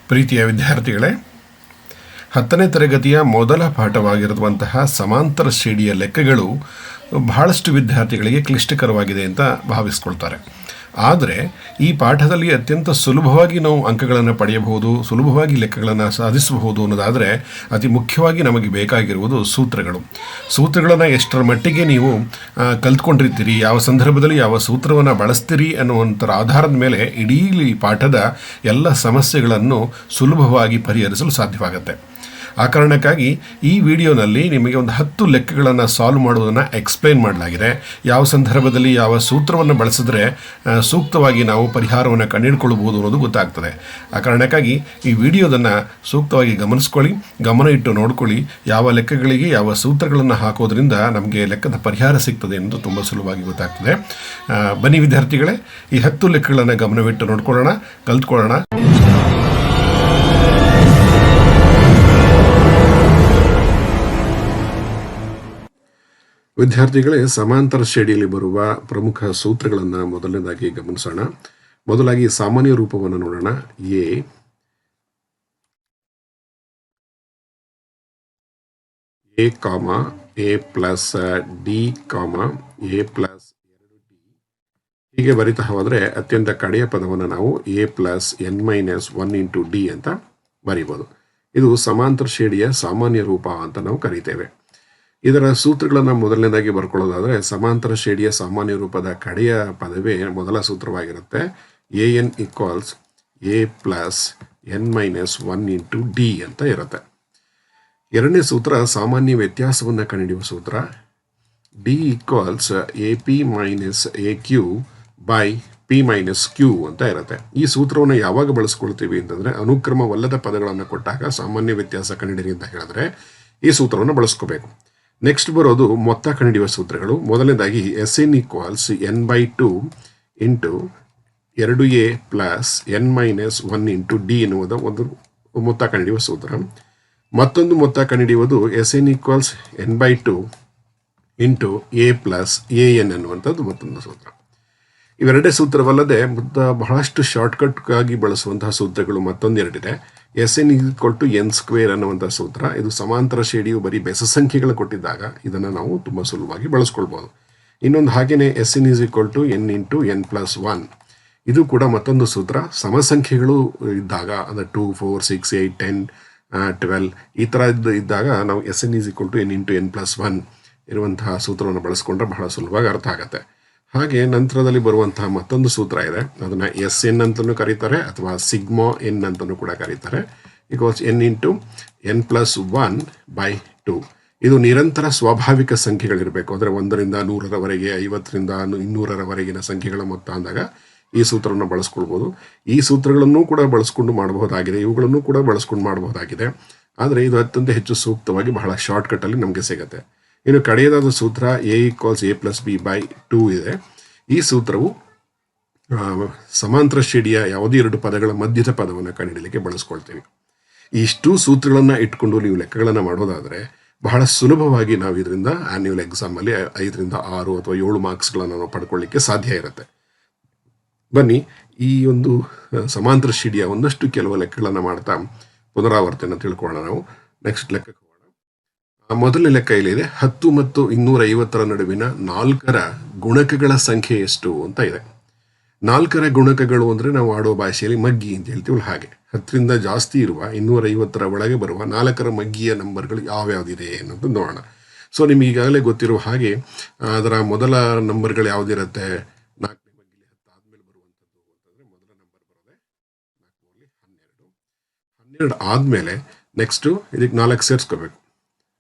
ಪ್ರೀತಿಯ ವಿದ್ಯಾರ್ಥಿಗಳೇ, 10ನೇ ತರಗತಿಯ ಮೊದಲ ಪಾಠವಾಗಿರುವಂತಹ ಸಮಾಂತರ ಶ್ರೇಣಿಯ ಲೆಕ್ಕಗಳು ಬಹಳಷ್ಟು ವಿದ್ಯಾರ್ಥಿಗಳಿಗೆ ಕ್ಲಿಷ್ಟಕರವಾಗಿದೆ ಅಂತ ಭಾವಿಸ್ಕೊಳ್ತಾರೆ. ಆದರೆ ಈ ಪಾಠದಲ್ಲಿ ಅತ್ಯಂತ ಸುಲಭವಾಗಿ ನಾವು ಅಂಕಗಳನ್ನು ಪಡೆಯಬಹುದು, ಸುಲಭವಾಗಿ ಲೆಕ್ಕಗಳನ್ನು ಸಾಧಿಸಬಹುದು ಅನ್ನೋದಾದರೆ ಅತಿ ಮುಖ್ಯವಾಗಿ ನಮಗೆ ಬೇಕಾಗಿರುವುದು ಸೂತ್ರಗಳನ್ನು ಎಷ್ಟರ ಮಟ್ಟಿಗೆ ನೀವು ಕಲ್ತ್ಕೊಂಡಿರ್ತೀರಿ, ಯಾವ ಸಂದರ್ಭದಲ್ಲಿ ಯಾವ ಸೂತ್ರವನ್ನು ಬಳಸ್ತೀರಿ ಅನ್ನುವಂಥರ ಆಧಾರದ ಮೇಲೆ ಇಡೀ ಪಾಠದ ಎಲ್ಲ ಸಮಸ್ಯೆಗಳನ್ನು ಸುಲಭವಾಗಿ ಪರಿಹರಿಸಲು ಸಾಧ್ಯವಾಗುತ್ತೆ. ಆ ಕಾರಣಕ್ಕಾಗಿ ಈ ವಿಡಿಯೋನಲ್ಲಿ ನಿಮಗೆ ಒಂದು 10 ಲೆಕ್ಕಗಳನ್ನು ಸಾಲ್ವ್ ಮಾಡುವುದನ್ನು ಎಕ್ಸ್ಪ್ಲೈನ್ ಮಾಡಲಾಗಿದೆ. ಯಾವ ಸಂದರ್ಭದಲ್ಲಿ ಯಾವ ಸೂತ್ರವನ್ನು ಬಳಸಿದ್ರೆ ಸೂಕ್ತವಾಗಿ ನಾವು ಪರಿಹಾರವನ್ನು ಕಂಡುಹಿಡ್ಕೊಳ್ಬೋದು ಅನ್ನೋದು ಗೊತ್ತಾಗ್ತದೆ. ಆ ಕಾರಣಕ್ಕಾಗಿ ಈ ವಿಡಿಯೋದನ್ನು ಸೂಕ್ತವಾಗಿ ಗಮನಿಸ್ಕೊಳ್ಳಿ, ಗಮನ ಇಟ್ಟು ನೋಡ್ಕೊಳ್ಳಿ. ಯಾವ ಲೆಕ್ಕಗಳಿಗೆ ಯಾವ ಸೂತ್ರಗಳನ್ನು ಹಾಕೋದ್ರಿಂದ ನಮಗೆ ಲೆಕ್ಕದ ಪರಿಹಾರ ಸಿಗ್ತದೆ ಎಂದು ತುಂಬ ಸುಲಭವಾಗಿ ಗೊತ್ತಾಗ್ತದೆ. ಬನ್ನಿ ವಿದ್ಯಾರ್ಥಿಗಳೇ, ಈ 10 ಲೆಕ್ಕಗಳನ್ನು ಗಮನವಿಟ್ಟು ನೋಡ್ಕೊಳ್ಳೋಣ, ಕಲ್ತ್ಕೊಳ್ಳೋಣ. ವಿದ್ಯಾರ್ಥಿಗಳೇ, ಸಮಾಂತರ ಶ್ರೇಣಿಯಲ್ಲಿ ಬರುವ ಪ್ರಮುಖ ಸೂತ್ರಗಳನ್ನು ಮೊದಲನೇದಾಗಿ ಗಮನಿಸೋಣ. ಮೊದಲಾಗಿ ಸಾಮಾನ್ಯ ರೂಪವನ್ನು ನೋಡೋಣ. ಎ ಕಾಮ ಎ ಪ್ಲಸ್ ಡಿ ಕಾಮ ಎ ಪ್ಲಸ್ 2ಡಿ ಹೀಗೆ ಬರಿತಾ ಹೋದರೆ ಅತ್ಯಂತ ಕಡೆಯ ಪದವನ್ನು ನಾವು A plus N minus 1 into D ಅಂತ ಬರೀಬೋದು. ಇದು ಸಮಾಂತರ ಶ್ರೇಣಿಯ ಸಾಮಾನ್ಯ ರೂಪ ಅಂತ ನಾವು ಕರೀತೇವೆ. ಇದರ ಸೂತ್ರಗಳನ್ನು ಮೊದಲನೇದಾಗಿ ಬರ್ಕೊಳ್ಳೋದಾದರೆ ಸಮಾಂತರ ಶ್ರೇಣಿಯ ಸಾಮಾನ್ಯ ರೂಪದ ಕಡೆಯ ಪದವೇ ಮೊದಲ ಸೂತ್ರವಾಗಿರುತ್ತೆ. A N equals A plus N minus 1 into D ಅಂತ ಇರುತ್ತೆ. ಎರಡನೇ ಸೂತ್ರ ಸಾಮಾನ್ಯ ವ್ಯತ್ಯಾಸವನ್ನು ಕಂಡುಹಿಡಿಯುವ ಸೂತ್ರ. D equals A P minus A Q by P minus Q ಅಂತ ಇರುತ್ತೆ. ಈ ಸೂತ್ರವನ್ನು ಯಾವಾಗ ಬಳಸ್ಕೊಳ್ತೀವಿ ಅಂತಂದರೆ ಅನುಕ್ರಮವಲ್ಲದ ಪದಗಳನ್ನು ಕೊಟ್ಟಾಗ ಸಾಮಾನ್ಯ ವ್ಯತ್ಯಾಸ ಕಂಡುಹಿಡಿಯಿರಿ ಅಂತ ಹೇಳಿದ್ರೆ ಈ ಸೂತ್ರವನ್ನು ಬಳಸ್ಕೋಬೇಕು. ನೆಕ್ಸ್ಟ್ ಬರೋದು ಮೊತ್ತ ಕಂಡುಹಿಡಿಯುವ ಸೂತ್ರಗಳು. ಮೊದಲನೇದಾಗಿ S N equals N by 2 into 2a plus N minus 1 into D ಎನ್ನುವುದು ಒಂದು ಮೊತ್ತ ಕಂಡುಹಿಡಿಯುವ ಸೂತ್ರ. ಮತ್ತೊಂದು ಮೊತ್ತ ಕಂಡುಹಿಡಿಯುವುದು S N equals N by 2 into A plus A N ಅನ್ನುವಂಥದ್ದು ಮತ್ತೊಂದು ಸೂತ್ರ. ಇವೆರಡೇ ಸೂತ್ರವಲ್ಲದೆ ಬಹಳಷ್ಟು ಶಾರ್ಟ್ಕಟ್ಗಾಗಿ ಬಳಸುವಂತಹ ಸೂತ್ರಗಳು ಮತ್ತೊಂದೆರಡಿದೆ. S N equal to N square ಅನ್ನುವಂಥ ಸೂತ್ರ. ಇದು ಸಮಾಂತರ ಶ್ರೇಣಿಯು ಬರೀ ಬೆಸ ಸಂಖ್ಯೆಗಳು ಕೊಟ್ಟಿದ್ದಾಗ ಇದನ್ನು ನಾವು ತುಂಬ ಸುಲಭವಾಗಿ ಬಳಸ್ಕೊಳ್ಬೋದು. ಇನ್ನೊಂದು ಹಾಗೆಯೇ S N is equal to N into N plus 1. ಇದು ಕೂಡ ಮತ್ತೊಂದು ಸೂತ್ರ. ಸಮಸಂಖ್ಯೆಗಳು ಇದ್ದಾಗ ಅಂದರೆ 2, 4, 6, 8, 10, 12 ಈ ಥರ ಇದ್ದಾಗ ನಾವು S N is equal to N into N plus 1 ಇರುವಂತಹ ಸೂತ್ರವನ್ನು ಬಳಸ್ಕೊಂಡ್ರೆ ಬಹಳ ಸುಲಭವಾಗಿ ಅರ್ಥ ಆಗುತ್ತೆ. ಹಾಗೆ ನಂತರದಲ್ಲಿ ಬರುವಂತಹ ಮತ್ತೊಂದು ಸೂತ್ರ ಇದೆ. ಅದನ್ನು ಎಸ್ ಎನ್ ಅಂತಲೂ ಕರೀತಾರೆ ಅಥವಾ ಸಿಗ್ಮಾ ಎನ್ ಅಂತಲೂ ಕೂಡ ಕರೀತಾರೆ. Equals N into N plus 1 by 2. ಇದು ನಿರಂತರ ಸ್ವಾಭಾವಿಕ ಸಂಖ್ಯೆಗಳಿರಬೇಕು. ಅಂದರೆ 1ರಿಂದ 100ರವರೆಗೆ 50ರಿಂದ 200ರವರೆಗಿನ ಸಂಖ್ಯೆಗಳ ಮೊತ್ತ ಅಂದಾಗ ಈ ಸೂತ್ರವನ್ನು ಬಳಸ್ಕೊಳ್ಬೋದು. ಈ ಸೂತ್ರಗಳನ್ನು ಕೂಡ ಬಳಸ್ಕೊಂಡು ಮಾಡಬಹುದಾಗಿದೆ, ಇವುಗಳನ್ನು ಕೂಡ ಬಳಸ್ಕೊಂಡು ಮಾಡಬಹುದಾಗಿದೆ. ಆದರೆ ಇದು ಅತ್ಯಂತ ಹೆಚ್ಚು ಸೂಕ್ತವಾಗಿ ಬಹಳ ಶಾರ್ಟ್ಕಟ್ಟಲ್ಲಿ ನಮಗೆ ಸಿಗುತ್ತೆ. ಇನ್ನು ಕಡೆಯದಾದ ಸೂತ್ರ A equals A plus B by 2 ಇದೆ. ಈ ಸೂತ್ರವು ಸಮಾಂತರ ಶ್ರೇಣಿಯ ಯಾವುದೇ 2 ಪದಗಳ ಮಧ್ಯದ ಪದವನ್ನು ಕಂಡುಹಿಡಿಯಲಿಕ್ಕೆ ಬಳಸ್ಕೊಳ್ತೀವಿ. ಇಷ್ಟು ಸೂತ್ರಗಳನ್ನು ಇಟ್ಕೊಂಡು ನೀವು ಲೆಕ್ಕಗಳನ್ನು ಮಾಡೋದಾದರೆ ಬಹಳ ಸುಲಭವಾಗಿ ನಾವು ಇದರಿಂದ ಆನ್ಯುವಲ್ ಎಕ್ಸಾಮಲ್ಲಿ 5ರಿಂದ 6 ಅಥವಾ 7 ಮಾರ್ಕ್ಸ್ಗಳನ್ನು ನಾವು ಪಡ್ಕೊಳ್ಳಿಕ್ಕೆ ಸಾಧ್ಯ ಇರುತ್ತೆ. ಬನ್ನಿ ಈ ಒಂದು ಸಮಾಂತರ ಶ್ರೇಣಿಯ ಒಂದಷ್ಟು ಕೆಲವು ಲೆಕ್ಕಗಳನ್ನು ಮಾಡ್ತಾ ಪುನರಾವರ್ತನೆ ತಿಳ್ಕೊಳ್ಳೋಣ. ನಾವು ನೆಕ್ಸ್ಟ್ ಲೆಕ್ಕಕ್ಕೆ ಹೋಗೋಣ. ಮೊದಲನೇ ಲೆಕ್ಕ ಇಲ್ಲಿದೆ. 10 ಮತ್ತು 250ರ ನಡುವಿನ 4ರ ಗುಣಕಗಳ ಸಂಖ್ಯೆ ಎಷ್ಟು ಅಂತ ಇದೆ. 4ರ ಗುಣಕಗಳು ಅಂದರೆ ನಾವು ಆಡೋ ಭಾಷೆಯಲ್ಲಿ ಮಗ್ಗಿ ಅಂತ ಹೇಳ್ತೀವಲ್ಲ ಹಾಗೆ 10ರಿಂದ ಜಾಸ್ತಿ ಇರುವ 250ರ ಒಳಗೆ ಬರುವ 4ರ ಮಗ್ಗಿಯ ನಂಬರ್ಗಳು ಯಾವ್ಯಾವುದಿದೆ ಅನ್ನೋದು ನೋಡೋಣ. ಸೊ ನಿಮ್ಗೆ ಈಗಾಗಲೇ ಗೊತ್ತಿರುವ ಹಾಗೆ ಅದರ ಮೊದಲ ನಂಬರ್ಗಳು ಯಾವುದಿರುತ್ತೆ? 4ನೇ ಮಗ್ಗಿಲಿ 10 ಆದಮೇಲೆ ಬರುವಂಥದ್ದು ಅಂತಂದರೆ ಮೊದಲ ನಂಬರ್ ಬರೋದೆ 4 12 ಆದಮೇಲೆ ನೆಕ್ಸ್ಟು ಇದಕ್ಕೆ 4 ಸೇರಿಸ್ಕೋಬೇಕು.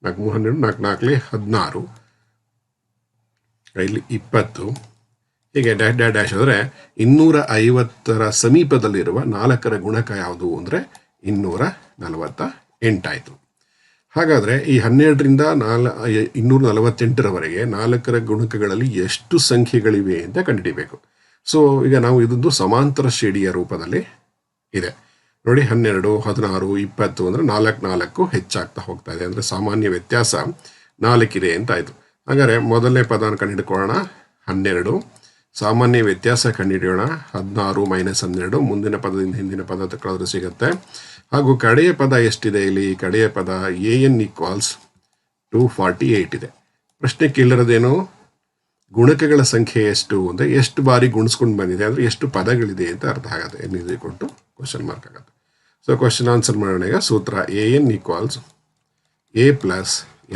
4 3 12, 4 4 16, ಇಲ್ಲಿ 20 ಹೀಗೆ ಡ್ಯಾಶ್ ಅಂದರೆ 250ರ ಸಮೀಪದಲ್ಲಿರುವ 4ರ ಗುಣಕ ಯಾವುದು ಅಂದರೆ 248 ಆಯಿತು. ಹಾಗಾದರೆ ಈ 12ರಿಂದ 248ರವರೆಗೆ 4ರ ಗುಣಕಗಳಲ್ಲಿ ಎಷ್ಟು ಸಂಖ್ಯೆಗಳಿವೆ ಅಂತ ಕಂಡುಹಿಡಿಯಬೇಕು. ಸೊ ಈಗ ನಾವು ಇದೊಂದು ಸಮಾಂತರ ಶ್ರೇಣಿಯ ರೂಪದಲ್ಲಿ ಇದೆ ನೋಡಿ. 12, 16, 20 ಅಂದರೆ 4 ಹೆಚ್ಚಾಗ್ತಾ ಹೋಗ್ತಾ ಇದೆ. ಅಂದರೆ ಸಾಮಾನ್ಯ ವ್ಯತ್ಯಾಸ 4 ಇದೆ ಅಂತ ಆಯಿತು. ಹಾಗಾದರೆ ಮೊದಲನೇ ಪದವನ್ನು ಕಂಡುಹಿಡ್ಕೊಳ್ಳೋಣ. 12 ಸಾಮಾನ್ಯ ವ್ಯತ್ಯಾಸ ಕಂಡುಹಿಡಿಯೋಣ. 16 ಮೈನಸ್ 12 ಮುಂದಿನ ಪದದಿಂದ ಹಿಂದಿನ ಪದ ಕಳೆದ್ರೆ ಸಿಗುತ್ತೆ. ಹಾಗೂ ಕಡೆಯ ಪದ ಎಷ್ಟಿದೆ ಇಲ್ಲಿ? ಕಡೆಯ ಪದ an ಈಕ್ವಲ್ಸ್ 248 ಇದೆ. ಪ್ರಶ್ನೆ ಕೇಳಿರೋದೇನು? ಗುಣಕಗಳ ಸಂಖ್ಯೆ ಎಷ್ಟು ಅಂದರೆ ಎಷ್ಟು ಬಾರಿ ಗುಣಿಸ್ಕೊಂಡು ಬಂದಿದೆ ಅಂದರೆ ಎಷ್ಟು ಪದಗಳಿದೆ ಅಂತ ಅರ್ಥ ಆಗುತ್ತೆ. n is equal to question mark ಆಗುತ್ತೆ. ಸೊ ಕ್ವಶನ್ ಆನ್ಸರ್ ಮಾಡೋಣ. ಈಗ ಸೂತ್ರ an equals a plus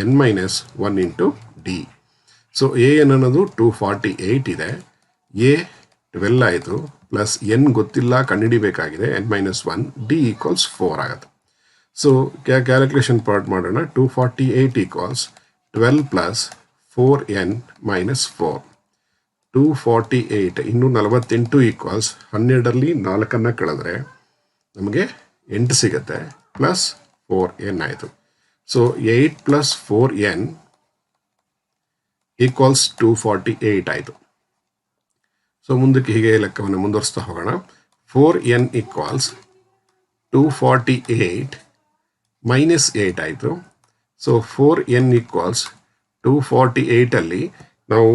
n minus 1 into D. So an ಅನ್ನೋದು 248 ಇದೆ, a 12 ಆಯಿತು, ಪ್ಲಸ್ n ಗೊತ್ತಿಲ್ಲ ಕಂಡುಹಿಡಿಬೇಕಾಗಿದೆ n ಮೈನಸ್ 1, ಡಿ ಈಕ್ವಲ್ಸ್ 4 ಆಗುತ್ತೆ. ಸೊ ಕ್ಯಾಲ್ಕುಲೇಷನ್ ಪಾರ್ಟ್ ಮಾಡೋಣ. 248 equals 12 plus 4n minus 4. 248 248 equals 12ರಲ್ಲಿ 4 ಕಳೆದ್ರೆ ನಮಗೆ 8 ಸಿಗುತ್ತೆ, ಪ್ಲಸ್ 4n ಆಯಿತು. ಸೊ 8 ಪ್ಲಸ್ 4n ಈಕ್ವಲ್ಸ್ 248 ಆಯಿತು. ಸೊ ಮುಂದಕ್ಕೆ ಹೀಗೆ ಲೆಕ್ಕವನ್ನು ಮುಂದುವರಿಸ್ತಾ ಹೋಗೋಣ. 4n ಈಕ್ವಲ್ಸ್ 248 ಮೈನಸ್ 8 ಆಯಿತು. ಸೊ 4n ಈಕ್ವಲ್ಸ್ 248ಅಲ್ಲಿ ನಾವು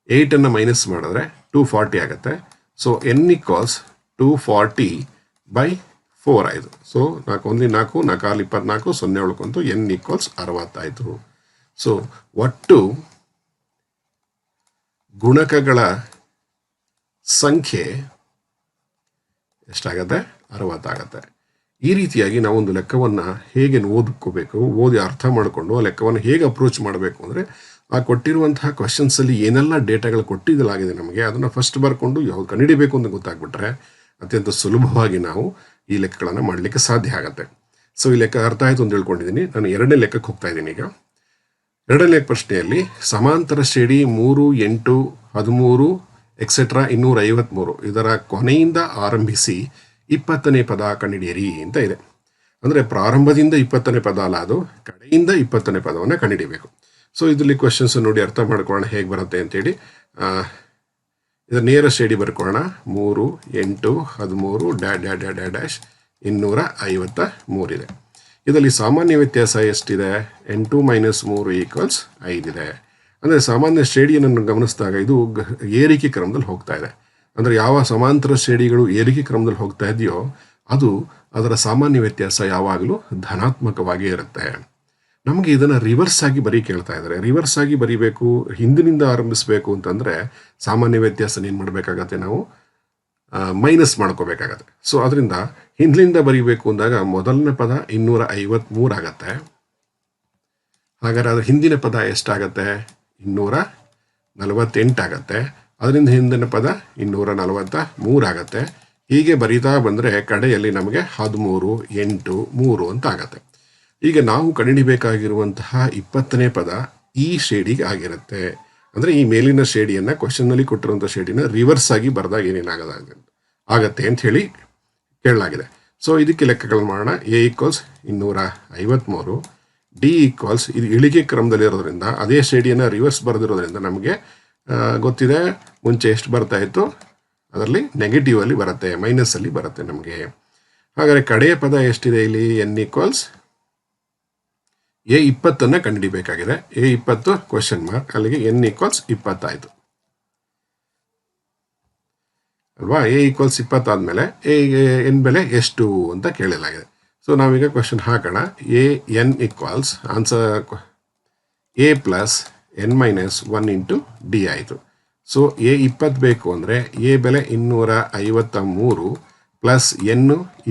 8ಅನ್ನು ಮೈನಸ್ ಮಾಡಿದ್ರೆ 240 ಆಗುತ್ತೆ. ಸೊ n ಈಕ್ವಲ್ಸ್ 240 ಬೈ 4 ಆಯಿತು. ಸೊ 4 1 4 4 24 0 ಉಳ್ಕೊಂತು, n ಈಕ್ವಲ್ಸ್ 60 ಆಯಿತು. ಸೊ ಒಟ್ಟು ಗುಣಕಗಳ ಸಂಖ್ಯೆ ಎಷ್ಟಾಗತ್ತೆ? 60 ಆಗುತ್ತೆ. ಈ ರೀತಿಯಾಗಿ ನಾವು ಒಂದು ಲೆಕ್ಕವನ್ನು ಹೇಗೆ ಓದ್ಕೋಬೇಕು, ಓದಿ ಅರ್ಥ ಮಾಡಿಕೊಂಡು ಆ ಲೆಕ್ಕವನ್ನು ಹೇಗೆ ಅಪ್ರೋಚ್ ಮಾಡಬೇಕು ಅಂದರೆ, ಆ ಕೊಟ್ಟಿರುವಂತಹ ಕ್ವಶನ್ಸಲ್ಲಿ ಏನೆಲ್ಲ ಡೇಟಾಗಳು ಕೊಟ್ಟಿದ್ದಲಾಗಿದೆ ನಮಗೆ ಅದನ್ನು ಫಸ್ಟ್ ಬರ್ಕೊಂಡು ಯಾವ್ದು ಕಂಡುಹಿಡಿಬೇಕು ಅಂತ ಗೊತ್ತಾಗ್ಬಿಟ್ರೆ ಅತ್ಯಂತ ಸುಲಭವಾಗಿ ನಾವು ಈ ಲೆಕ್ಕಗಳನ್ನು ಮಾಡಲಿಕ್ಕೆ ಸಾಧ್ಯ ಆಗುತ್ತೆ. ಸೊ ಈ ಲೆಕ್ಕ ಅರ್ಥ ಆಯಿತು ಅಂತ ಹೇಳ್ಕೊಂಡಿದ್ದೀನಿ. ನಾನು 2ನೇ ಲೆಕ್ಕಕ್ಕೆ ಹೋಗ್ತಾ ಇದ್ದೀನಿ. ಈಗ 2ನೇ ಪ್ರಶ್ನೆಯಲ್ಲಿ ಸಮಾಂತರ ಶ್ರೇಣಿ 3 8 13 ಎಕ್ಸೆಟ್ರಾ 253 ಇದರ ಕೊನೆಯಿಂದ ಆರಂಭಿಸಿ 20ನೇ ಪದ ಕಂಡುಹಿಡಿಯಿರಿ ಅಂತ ಇದೆ. ಅಂದರೆ ಪ್ರಾರಂಭದಿಂದ 20ನೇ ಪದ ಅಲ್ಲ, ಅದು ಕಡೆಯಿಂದ 20ನೇ ಪದವನ್ನು ಕಂಡುಹಿಡಿಯಬೇಕು. ಸೊ ಇದರಲ್ಲಿ ಕ್ವಶನ್ಸ್ ನೋಡಿ ಅರ್ಥ ಮಾಡ್ಕೊಳ್ಳೋಣ ಹೇಗೆ ಬರುತ್ತೆ ಅಂತೇಳಿ. ಇದರ ನೇರ ಶ್ರೇಣಿ ಬರ್ಕೊಳ್ಳೋಣ. 3 8 13 ಡ್ಯಾಶ್ 253 ಇದೆ. ಇದರಲ್ಲಿ ಸಾಮಾನ್ಯ ವ್ಯತ್ಯಾಸ ಎಷ್ಟಿದೆ? 8 ಮೈನಸ್ 3 ಈಕ್ವಲ್ಸ್ 5 ಇದೆ. ಅಂದರೆ ಸಾಮಾನ್ಯ ಶ್ರೇಣಿಯನ್ನು ಗಮನಿಸಿದಾಗ ಇದು ಏರಿಕೆ ಕ್ರಮದಲ್ಲಿ ಹೋಗ್ತಾ ಇದೆ. ಅಂದರೆ ಯಾವ ಸಮಾಂತರ ಶ್ರೇಣಿಗಳು ಏರಿಕೆ ಕ್ರಮದಲ್ಲಿ ಹೋಗ್ತಾ ಇದೆಯೋ ಅದು ಅದರ ಸಾಮಾನ್ಯ ವ್ಯತ್ಯಾಸ ಯಾವಾಗಲೂ ಧನಾತ್ಮಕವಾಗಿ ಇರುತ್ತೆ. ನಮಗೆ ಇದನ್ನು ರಿವರ್ಸ್ ಆಗಿ ಕೇಳ್ತಾ ಇದ್ದಾರೆ. ರಿವರ್ಸ್ ಆಗಿ ಬರೀಬೇಕು, ಹಿಂದಿನಿಂದ ಆರಂಭಿಸಬೇಕು ಅಂತಂದರೆ ಸಾಮಾನ್ಯ ವ್ಯತ್ಯಾಸನ ಏನು ಮಾಡಬೇಕಾಗತ್ತೆ? ನಾವು ಮೈನಸ್ ಮಾಡ್ಕೋಬೇಕಾಗತ್ತೆ. ಸೊ ಅದರಿಂದ ಹಿಂದಿನಿಂದ ಬರೀಬೇಕು ಅಂದಾಗ ಮೊದಲನೇ ಪದ 253 ಆಗತ್ತೆ. ಹಾಗಾದ್ರೆ ಅದರ ಹಿಂದಿನ ಪದ ಎಷ್ಟಾಗತ್ತೆ? 248 ಆಗತ್ತೆ. ಅದರಿಂದ ಹಿಂದಿನ ಪದ 243 ಆಗತ್ತೆ. ಹೀಗೆ ಬರೀತಾ ಬಂದರೆ ಕಡೆಯಲ್ಲಿ ನಮಗೆ 13 8 3 ಅಂತ ಆಗತ್ತೆ. ಈಗ ನಾವು ಕಂಡುಹಿಡಿಯಬೇಕಾಗಿರುವಂತಹ 20ನೇ ಪದ ಈ ಶ್ರೇಣಿಗೆ ಆಗಿರುತ್ತೆ. ಅಂದರೆ ಈ ಮೇಲಿನ ಶ್ರೇಣಿಯನ್ನು ಕ್ವಶನ್ನಲ್ಲಿ ಕೊಟ್ಟಿರುವಂಥ ಶ್ರೇಣಿನ ರಿವರ್ಸ್ ಆಗಿ ಬರೆದಾಗ ಆಗತ್ತೆ ಅಂತ ಹೇಳಿ ಕೇಳಲಾಗಿದೆ. ಸೊ ಇದಕ್ಕೆ ಲೆಕ್ಕಗಳನ್ನು ಮಾಡೋಣ. a ಈಕ್ವಲ್ಸ್ 253, ಡಿ ಈಕ್ವಲ್ಸ್ ಇದು ಇಳಿಕೆ ಕ್ರಮದಲ್ಲಿರೋದ್ರಿಂದ ಅದೇ ಶ್ರೇಣಿಯನ್ನು ರಿವರ್ಸ್ ಬರೆದಿರೋದ್ರಿಂದ ನಮಗೆ ಗೊತ್ತಿದೆ ಮುಂಚೆ ಎಷ್ಟು ಬರ್ತಾ ಇತ್ತು, ಅದರಲ್ಲಿ ನೆಗೆಟಿವ್ ಅಲ್ಲಿ ಬರುತ್ತೆ, ಮೈನಸ್ ಅಲ್ಲಿ ಬರುತ್ತೆ ನಮಗೆ. ಹಾಗಾದರೆ ಕಡೆಯ ಪದ ಎಷ್ಟಿದೆ ಇಲ್ಲಿ? n equals A20 ಕಂಡುಹಿಡಿಬೇಕಾಗಿದೆ. A20 question mark, ಅಲ್ಲಿಗೆ n ಈಕ್ವಲ್ಸ್ 20 ಆಯಿತು ಅಲ್ವಾ? A ಈಕ್ವಲ್ಸ್ 20 ಆದಮೇಲೆ n ಬೆಲೆ ಎಷ್ಟು ಅಂತ ಕೇಳಲಾಗಿದೆ. ಸೊ ನಾವೀಗ ಕ್ವಶನ್ ಹಾಕೋಣ. n equals answer a plus n minus 1 into D ಆಯಿತು. ಸೊ A20 ಬೇಕು ಅಂದರೆ a ಬೆಲೆ 253 ಪ್ಲಸ್ n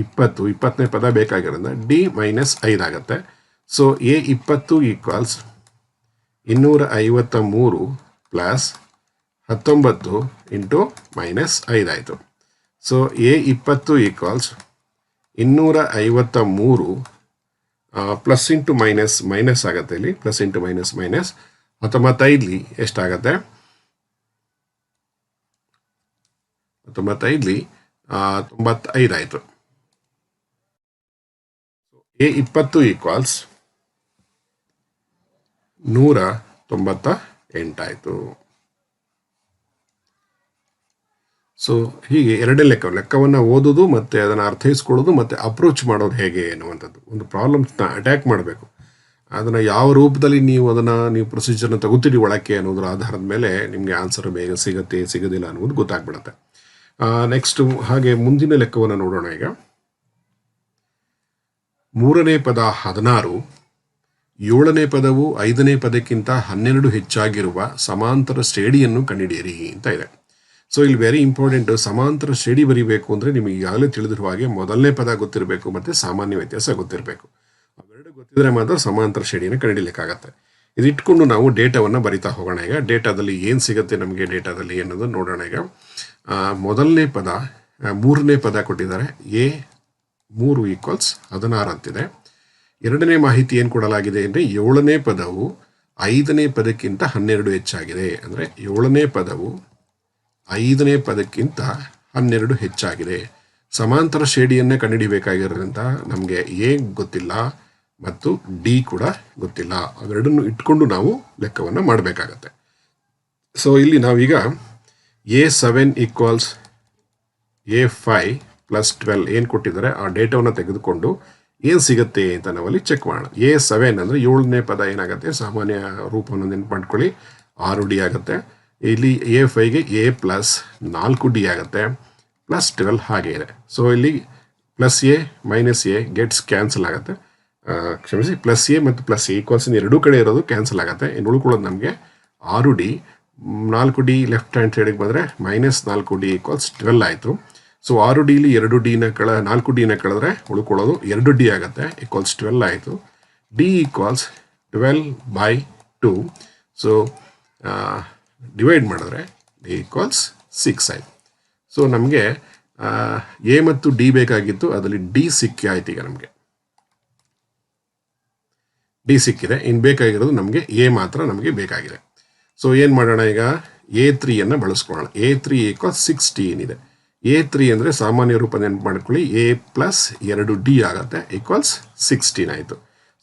20ನೇ ಪದ ಬೇಕಾಗಿರೋದ್ರಿಂದ ಡಿ ಮೈನಸ್ 5 ಆಗುತ್ತೆ. So A20 equals 253 plus 19 into minus 5 ಆಯಿತು. So A20 equals 253 plus into minus ಆಗುತ್ತೆ. ಇಲ್ಲಿ ಪ್ಲಸ್ ಇಂಟು ಮೈನಸ್ 19 ಎಷ್ಟಾಗತ್ತೆ? 95 ಆಯಿತು. A20 ಈಕ್ವಲ್ಸ್ 198 ಆಯಿತು. ಸೊ ಹೀಗೆ 2 ಲೆಕ್ಕವನ್ನು ಓದೋದು ಮತ್ತು ಅದನ್ನು ಅರ್ಥೈಸ್ಕೊಳ್ಳೋದು ಮತ್ತು ಅಪ್ರೋಚ್ ಮಾಡೋದು ಹೇಗೆ ಎನ್ನುವಂಥದ್ದು. ಒಂದು ಪ್ರಾಬ್ಲಮ್ಸ್ನ ಅಟ್ಯಾಕ್ ಮಾಡಬೇಕು. ಅದನ್ನು ಯಾವ ರೂಪದಲ್ಲಿ ನೀವು ಪ್ರೊಸೀಜರ್ನ ತಗೋತೀರಿ ಒಳಕ್ಕೆ ಅನ್ನೋದ್ರ ಆಧಾರದ ಮೇಲೆ ನಿಮಗೆ ಆನ್ಸರ್ ಬೇಗ ಸಿಗೋದಿಲ್ಲ ಅನ್ನೋದು ಗೊತ್ತಾಗ್ಬಿಡುತ್ತೆ. ನೆಕ್ಸ್ಟು ಹಾಗೆ ಮುಂದಿನ ಲೆಕ್ಕವನ್ನು ನೋಡೋಣ. ಈಗ 3ನೇ ಪದ 16, 7ನೇ ಪದವು 5ನೇ ಪದಕ್ಕಿಂತ 12 ಹೆಚ್ಚಾಗಿರುವ ಸಮಾಂತರ ಶ್ರೇಣಿಯನ್ನು ಕಂಡುಹಿಡಿಯಿರಿ ಅಂತ ಇದೆ. ಸೊ ಇಲ್ಲಿ ವೆರಿ ಇಂಪಾರ್ಟೆಂಟ್. ಸಮಾಂತರ ಶ್ರೇಣಿ ಬರೀಬೇಕು ಅಂದರೆ ನಿಮಗೆ ಈಗಾಗಲೇ ತಿಳಿದಿರುವ ಹಾಗೆ ಮೊದಲನೇ ಪದ ಗೊತ್ತಿರಬೇಕು ಮತ್ತು ಸಾಮಾನ್ಯ ವ್ಯತ್ಯಾಸ ಗೊತ್ತಿರಬೇಕು. ಅವೆರಡು ಗೊತ್ತಿದ್ರೆ ಮಾತ್ರ ಸಮಾಂತರ ಶ್ರೇಣಿಯನ್ನು ಕಂಡುಹಿಡಿಯಲಿಕ್ಕಾಗತ್ತೆ. ಇದಿಟ್ಕೊಂಡು ನಾವು ಡೇಟಾವನ್ನು ಬರಿತಾ ಹೋಗೋಣ. ಈಗ ಡೇಟಾದಲ್ಲಿ ಏನು ಸಿಗುತ್ತೆ ನಮಗೆ ಡೇಟಾದಲ್ಲಿ ಅನ್ನೋದು ನೋಡೋಣ. ಈಗ ಮೊದಲನೇ ಪದ 3ನೇ ಪದ ಕೊಟ್ಟಿದ್ದಾರೆ, A3 = 16 ಅಂತಿದೆ. ಎರಡನೇ ಮಾಹಿತಿ ಏನು ಕೊಡಲಾಗಿದೆ ಅಂದರೆ 7ನೇ ಪದವು 5ನೇ ಪದಕ್ಕಿಂತ 12 ಹೆಚ್ಚಾಗಿದೆ. ಅಂದರೆ 7ನೇ ಪದವು 5ನೇ ಪದಕ್ಕಿಂತ 12 ಹೆಚ್ಚಾಗಿದೆ. ಸಮಾಂತರ ಶ್ರೇಣಿಯನ್ನೇ ಕಂಡುಹಿಡಿಯಬೇಕಾಗಿರೋದ್ರಿಂದ ನಮಗೆ ಎ ಗೊತ್ತಿಲ್ಲ ಮತ್ತು ಡಿ ಕೂಡ ಗೊತ್ತಿಲ್ಲ. ಅವೆರಡನ್ನು ಇಟ್ಕೊಂಡು ನಾವು ಲೆಕ್ಕವನ್ನು ಮಾಡಬೇಕಾಗತ್ತೆ. ಸೊ ಇಲ್ಲಿ ನಾವೀಗ A7 = A5 + 12 ಏನು ಕೊಟ್ಟಿದ್ದಾರೆ ಆ ಡೇಟಾವನ್ನು ತೆಗೆದುಕೊಂಡು ಏನು ಸಿಗುತ್ತೆ ಅಂತ ನಾವಲ್ಲಿ ಚೆಕ್ ಮಾಡೋಣ. A7 ಅಂದರೆ 7ನೇ ಪದ ಏನಾಗುತ್ತೆ, ಸಾಮಾನ್ಯ ರೂಪವನ್ನು ನೆನಪು ಮಾಡ್ಕೊಳ್ಳಿ, 6D ಆಗುತ್ತೆ. ಇಲ್ಲಿ A5ಗೆ A + 4D ಆಗುತ್ತೆ, +12 ಹಾಗೆ ಇದೆ. ಸೊ ಇಲ್ಲಿ +A - A ಗೆಟ್ಸ್ ಕ್ಯಾನ್ಸಲ್ ಆಗುತ್ತೆ. ಕ್ಷಮಿಸಿ, +A ಮತ್ತು +A = ಎರಡೂ ಕಡೆ ಇರೋದು ಕ್ಯಾನ್ಸಲ್ ಆಗುತ್ತೆ. ಇನ್ನು ಉಳ್ಕೊಳ್ಳೋದು ನಮಗೆ 6D, 4D ಲೆಫ್ಟ್ ಹ್ಯಾಂಡ್ ಸೈಡಿಗೆ ಬಂದರೆ -4D = 12 ಆಯಿತು. ಸೊ 6Dಲಿ 2D 4D ಕಳೆದ್ರೆ ಉಳ್ಕೊಳ್ಳೋದು 2D ಆಗುತ್ತೆ, =12 ಆಯಿತು. D = 12/2. ಸೊ ಡಿವೈಡ್ ಮಾಡಿದ್ರೆ D = 6 ಆಯಿತು. ಸೊ ನಮಗೆ ಎ ಮತ್ತು ಡಿ ಬೇಕಾಗಿತ್ತು, ಅದರಲ್ಲಿ ಡಿ ಸಿಕ್ಕಾಯ್ತು. ಈಗ ನಮಗೆ ಡಿ ಸಿಕ್ಕಿದೆ. ಇನ್ನು ಬೇಕಾಗಿರೋದು ನಮಗೆ ಎ ಮಾತ್ರ ನಮಗೆ ಬೇಕಾಗಿದೆ. ಸೊ ಏನು ಮಾಡೋಣ, ಈಗ A3 ಬಳಸ್ಕೊಳ್ಳೋಣ. A3 = 16 ಇದೆ. A3 ಅಂದರೆ ಸಾಮಾನ್ಯ ರೂಪ ನೆನಪು ಮಾಡ್ಕೊಳ್ಳಿ, A + 2D ಆಗುತ್ತೆ, =16 ಆಯಿತು.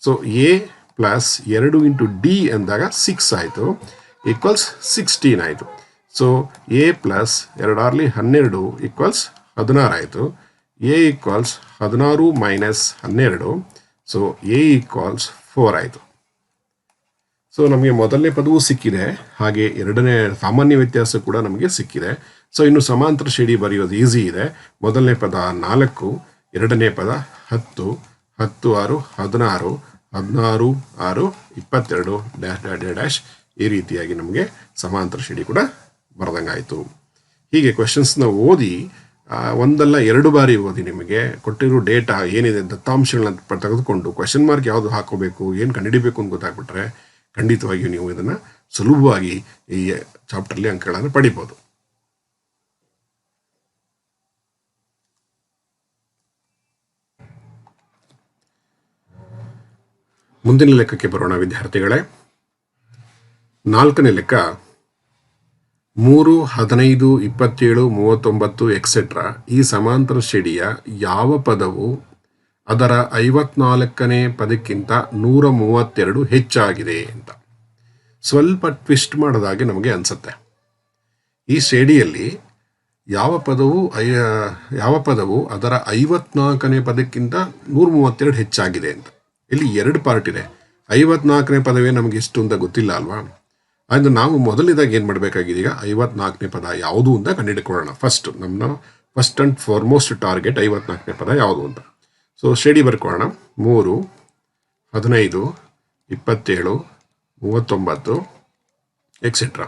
ಸೊ A + 2 × D ಅಂದಾಗ 6 ಆಯಿತು, =16 ಆಯಿತು. ಸೊ A + 2 = 12 =16 ಆಯಿತು. A = 16 - 12, ಸೊ A = 4 ಆಯಿತು. ಸೊ ನಮಗೆ ಮೊದಲನೇ ಪದವೂ ಸಿಕ್ಕಿದೆ, ಹಾಗೆ ಎರಡನೇ ಸಾಮಾನ್ಯ ವ್ಯತ್ಯಾಸ ಕೂಡ ನಮಗೆ ಸಿಕ್ಕಿದೆ. ಸೊ ಇನ್ನು ಸಮಾಂತರ ಶ್ರೇಣಿ ಬರೆಯೋದು ಈಸಿ ಇದೆ. ಮೊದಲನೇ ಪದ 4, ಎರಡನೇ ಪದ 10, 10 6 16, 16 6 22 ಡ್ಯಾಶ್ ಈ ರೀತಿಯಾಗಿ ನಮಗೆ ಸಮಾಂತರ ಶ್ರೇಣಿ ಕೂಡ ಬರೆದಂಗಾಯಿತು. ಹೀಗೆ ಕ್ವೆಶನ್ಸ್ನ ಓದಿ ಒಂದಲ್ಲ 2 ಬಾರಿ ಓದಿ ನಿಮಗೆ ಕೊಟ್ಟಿರೋ ಡೇಟಾ ಏನಿದೆ ದತ್ತಾಂಶಗಳನ್ನ ತೆಗೆದುಕೊಂಡು ಕ್ವೆಶನ್ ಮಾರ್ಕ್ ಯಾವುದು ಹಾಕೋಬೇಕು, ಏನು ಕಂಡುಹಿಡಿಬೇಕು ಅಂತ ಗೊತ್ತಾಗ್ಬಿಟ್ರೆ ಖಂಡಿತವಾಗಿಯೂ ನೀವು ಇದನ್ನು ಸುಲಭವಾಗಿ ಈ ಚಾಪ್ಟರ್ಲಿ ಅಂಕಗಳನ್ನು ಪಡಿಬೋದು. ಮುಂದಿನ ಲೆಕ್ಕಕ್ಕೆ ಬರೋಣ ವಿದ್ಯಾರ್ಥಿಗಳೇ. 4ನೇ ಲೆಕ್ಕ 3, 15, 27, 39 ಎಕ್ಸೆಟ್ರಾ ಈ ಸಮಾಂತರ ಶ್ರೇಣಿಯ ಯಾವ ಪದವು ಅದರ 54ನೇ ಪದಕ್ಕಿಂತ 132 ಹೆಚ್ಚಾಗಿದೆ ಅಂತ ಸ್ವಲ್ಪ ಟ್ವಿಸ್ಟ್ ಮಾಡೋದಾಗಿ ನಮಗೆ ಅನಿಸುತ್ತೆ. ಈ ಶ್ರೇಣಿಯಲ್ಲಿ ಯಾವ ಪದವು ಅದರ 54ನೇ ಪದಕ್ಕಿಂತ 132 ಹೆಚ್ಚಾಗಿದೆ ಅಂತ. ಇಲ್ಲಿ 2 ಪಾರ್ಟ್ ಇದೆ. 54ನೇ ಪದವೇ ನಮಗೆ ಎಷ್ಟು ಅಂತ ಗೊತ್ತಿಲ್ಲ ಅಲ್ವಾ. ಅಂದರೆ ನಾವು ಮೊದಲಿದಾಗ ಏನು ಮಾಡಬೇಕಾಗಿದೆ, ಈಗ 54ನೇ ಪದ ಯಾವುದು ಅಂತ ಕಂಡುಹಿಡ್ಕೊಳ್ಳೋಣ. ಫಸ್ಟ್ ಆ್ಯಂಡ್ ಫಾರ್ಮೋಸ್ಟ್ ಟಾರ್ಗೆಟ್ 54ನೇ ಪದ ಯಾವುದು ಅಂತ. ಸೊ ಶ್ರೇಣಿ ಬರ್ಕೊಳ್ಳೋಣ. 3, 15, 27, 39 ಎಕ್ಸೆಟ್ರಾ.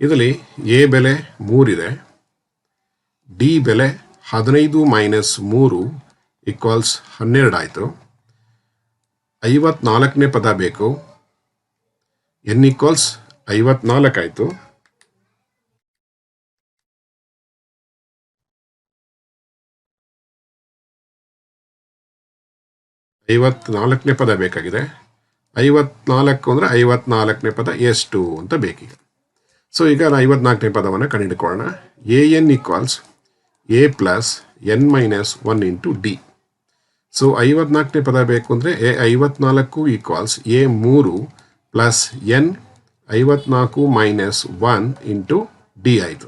ಇದರಲ್ಲಿ ಎ ಬೆಲೆ 3 ಇದೆ, ಡಿ ಬೆಲೆ 15 - 3 = 12 ಆಯಿತು. 54ನೇ ಪದ ಬೇಕು, n = 54 ಆಯಿತು. ನೇ ಪದ ಬೇಕಾಗಿದೆ. 54 ಅಂದರೆ 54ನೇ ಪದ ಎಷ್ಟು ಅಂತ ಬೇಕೀಗ. ಸೊ ಈಗ 54ನೇ ಪದವನ್ನು ಕಂಡುಹಿಡ್ಕೊಳ್ಳೋಣ. AN = A + n - 1 × D. So 54ನೇ ಪದ ಬೇಕು ಅಂದರೆ 54 = A3 + n 54 - 1 × D ಆಯಿತು.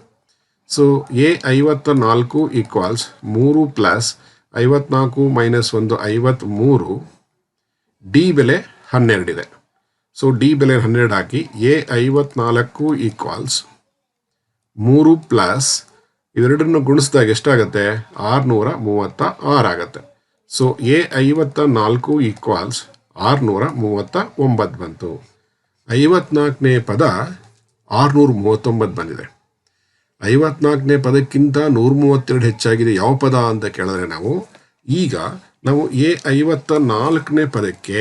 ಸೊ A54 = 3 + 54 - 1 53, ಡಿ ಬೆಲೆ 12 ಇದೆ. ಸೊ ಡಿ ಬೆಲೆ 12 ಹಾಕಿ ಎ 54 ಈಕ್ವಲ್ಸ್ 3 ಪ್ಲಸ್ ಇವೆರಡನ್ನು ಗುಣಿಸಿದಾಗ ಎಷ್ಟಾಗುತ್ತೆ? 636 ಆಗುತ್ತೆ. ಸೊ ಎ 54 ಈಕ್ವಲ್ಸ್ 639 ಬಂತು. 54ನೇ ಪದ 639 ಬಂದಿದೆ. 54ನೇ ಪದಕ್ಕಿಂತ 132 ಹೆಚ್ಚಾಗಿದೆ. ಯಾವ ಪದ ಅಂತ ಕೇಳಿದ್ರೆ ಈಗ ನಾವು ಎ 54ನೇ ಪದಕ್ಕೆ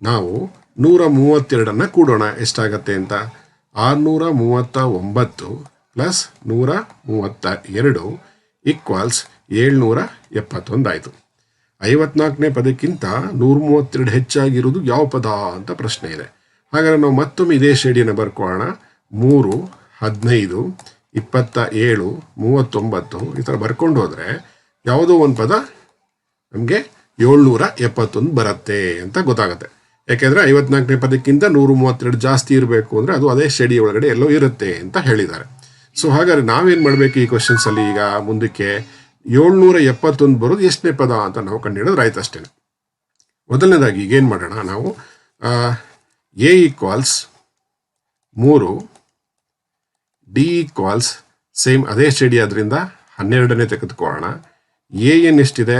ನಾವು 132 ಕೂಡೋಣ. ಎಷ್ಟಾಗತ್ತೆ ಅಂತ? 639 ಪ್ಲಸ್ 132 ಈಕ್ವಲ್ಸ್ 771 ಆಯಿತು. 54ನೇ ಪದಕ್ಕಿಂತ 132 ಹೆಚ್ಚಾಗಿರುವುದು ಯಾವ ಪದ ಅಂತ ಪ್ರಶ್ನೆ ಇದೆ. ಹಾಗಾದರೆ ನಾವು ಮತ್ತೊಮ್ಮೆ ಇದೇ ಶ್ರೇಣಿಯನ್ನು ಬರ್ಕೊಳ್ಳೋಣ. 3, 15, 27, 39 ಈ ಥರ ಬರ್ಕೊಂಡು ಹೋದರೆ ಯಾವುದೋ ಒಂದು ಪದ ನಮಗೆ 771 ಬರುತ್ತೆ ಅಂತ ಗೊತ್ತಾಗುತ್ತೆ. ಯಾಕೆಂದರೆ 54ನೇ ಪದಕ್ಕಿಂತ 132 ಜಾಸ್ತಿ ಇರಬೇಕು ಅಂದರೆ ಅದು ಅದೇ ಶ್ರೇಣಿ ಒಳಗಡೆ ಎಲ್ಲೋ ಇರುತ್ತೆ ಅಂತ ಹೇಳಿದ್ದಾರೆ. ಸೊ ಹಾಗಾದರೆ ನಾವೇನು ಮಾಡಬೇಕು ಈ ಕ್ವಶನ್ಸಲ್ಲಿ? ಈಗ ಮುಂದಕ್ಕೆ 771 ಬರೋದು ಎಷ್ಟನೇ ಪದ ಅಂತ ನಾವು ಕಂಡುಹಿಡಿದ್ರೆ ಆಯ್ತು ಅಷ್ಟೇ. ಮೊದಲನೇದಾಗಿ ಈಗೇನು ಮಾಡೋಣ ನಾವು? A equals 3, D equals same ಅದೇ ಶ್ರೇಣಿ ಅದರಿಂದ 12ನೇ ತೆಗೆದುಕೊಳ್ಳೋಣ. ಎನ್ ಎಷ್ಟಿದೆ?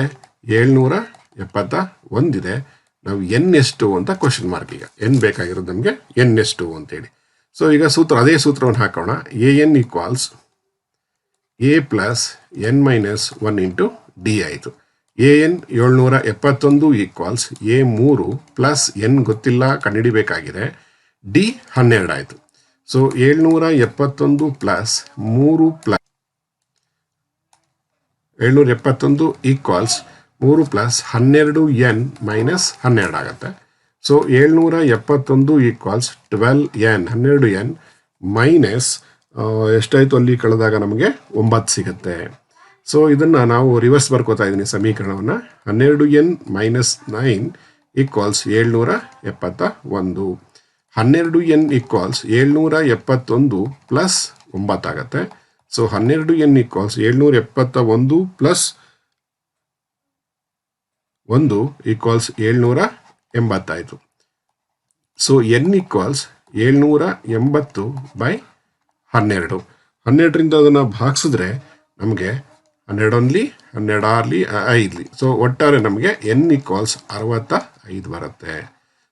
771 ಇದೆ. ನಾವು ಎನ್ ಎಷ್ಟು ಅಂತ ಕ್ವಶನ್ ಮಾರ್ಕ್. ಈಗ ಎನ್ ಬೇಕಾಗಿರೋದು ನಮಗೆ ಎನ್ ಎಷ್ಟು ಅಂತೇಳಿ. ಸೊ ಈಗ ಅದೇ ಸೂತ್ರವನ್ನು ಹಾಕೋಣ. A N equals A plus N minus 1 into D ಆಯಿತು. A N 771 equals A 3 plus N ಗೊತ್ತಿಲ್ಲ ಕಂಡುಹಿಡಿಬೇಕಾಗಿದೆ. ಡಿ 12 ಆಯಿತು. So 771 plus 3 plus 771 equals 3 plus 12n minus 12 ಆಗುತ್ತೆ. So 771 equals 12n 12n minus ಎಷ್ಟಾಯಿತು ಅಲ್ಲಿ ಕಳೆದಾಗ ನಮಗೆ 9 ಸಿಗುತ್ತೆ. ಸೊ ಇದನ್ನು ನಾವು ರಿವರ್ಸ್ ಬರ್ಕೋತಾ ಇದ್ದೀನಿ ಸಮೀಕರಣವನ್ನು. 12n minus 9 equals 771. 12n equals 771 plus 9 ಆಗುತ್ತೆ. So 12n equals 771 plus 1 equals 780 ಆಯಿತು. So N equals 780 by 12. 12ರಿಂದ ಅದನ್ನು ಭಾಗಿಸಿದ್ರೆ ನಮಗೆ 12 12 5. ಸೊ ಒಟ್ಟಾರೆ ನಮಗೆ ಎನ್ ಈಕ್ವಲ್ಸ್ 65 ಬರುತ್ತೆ.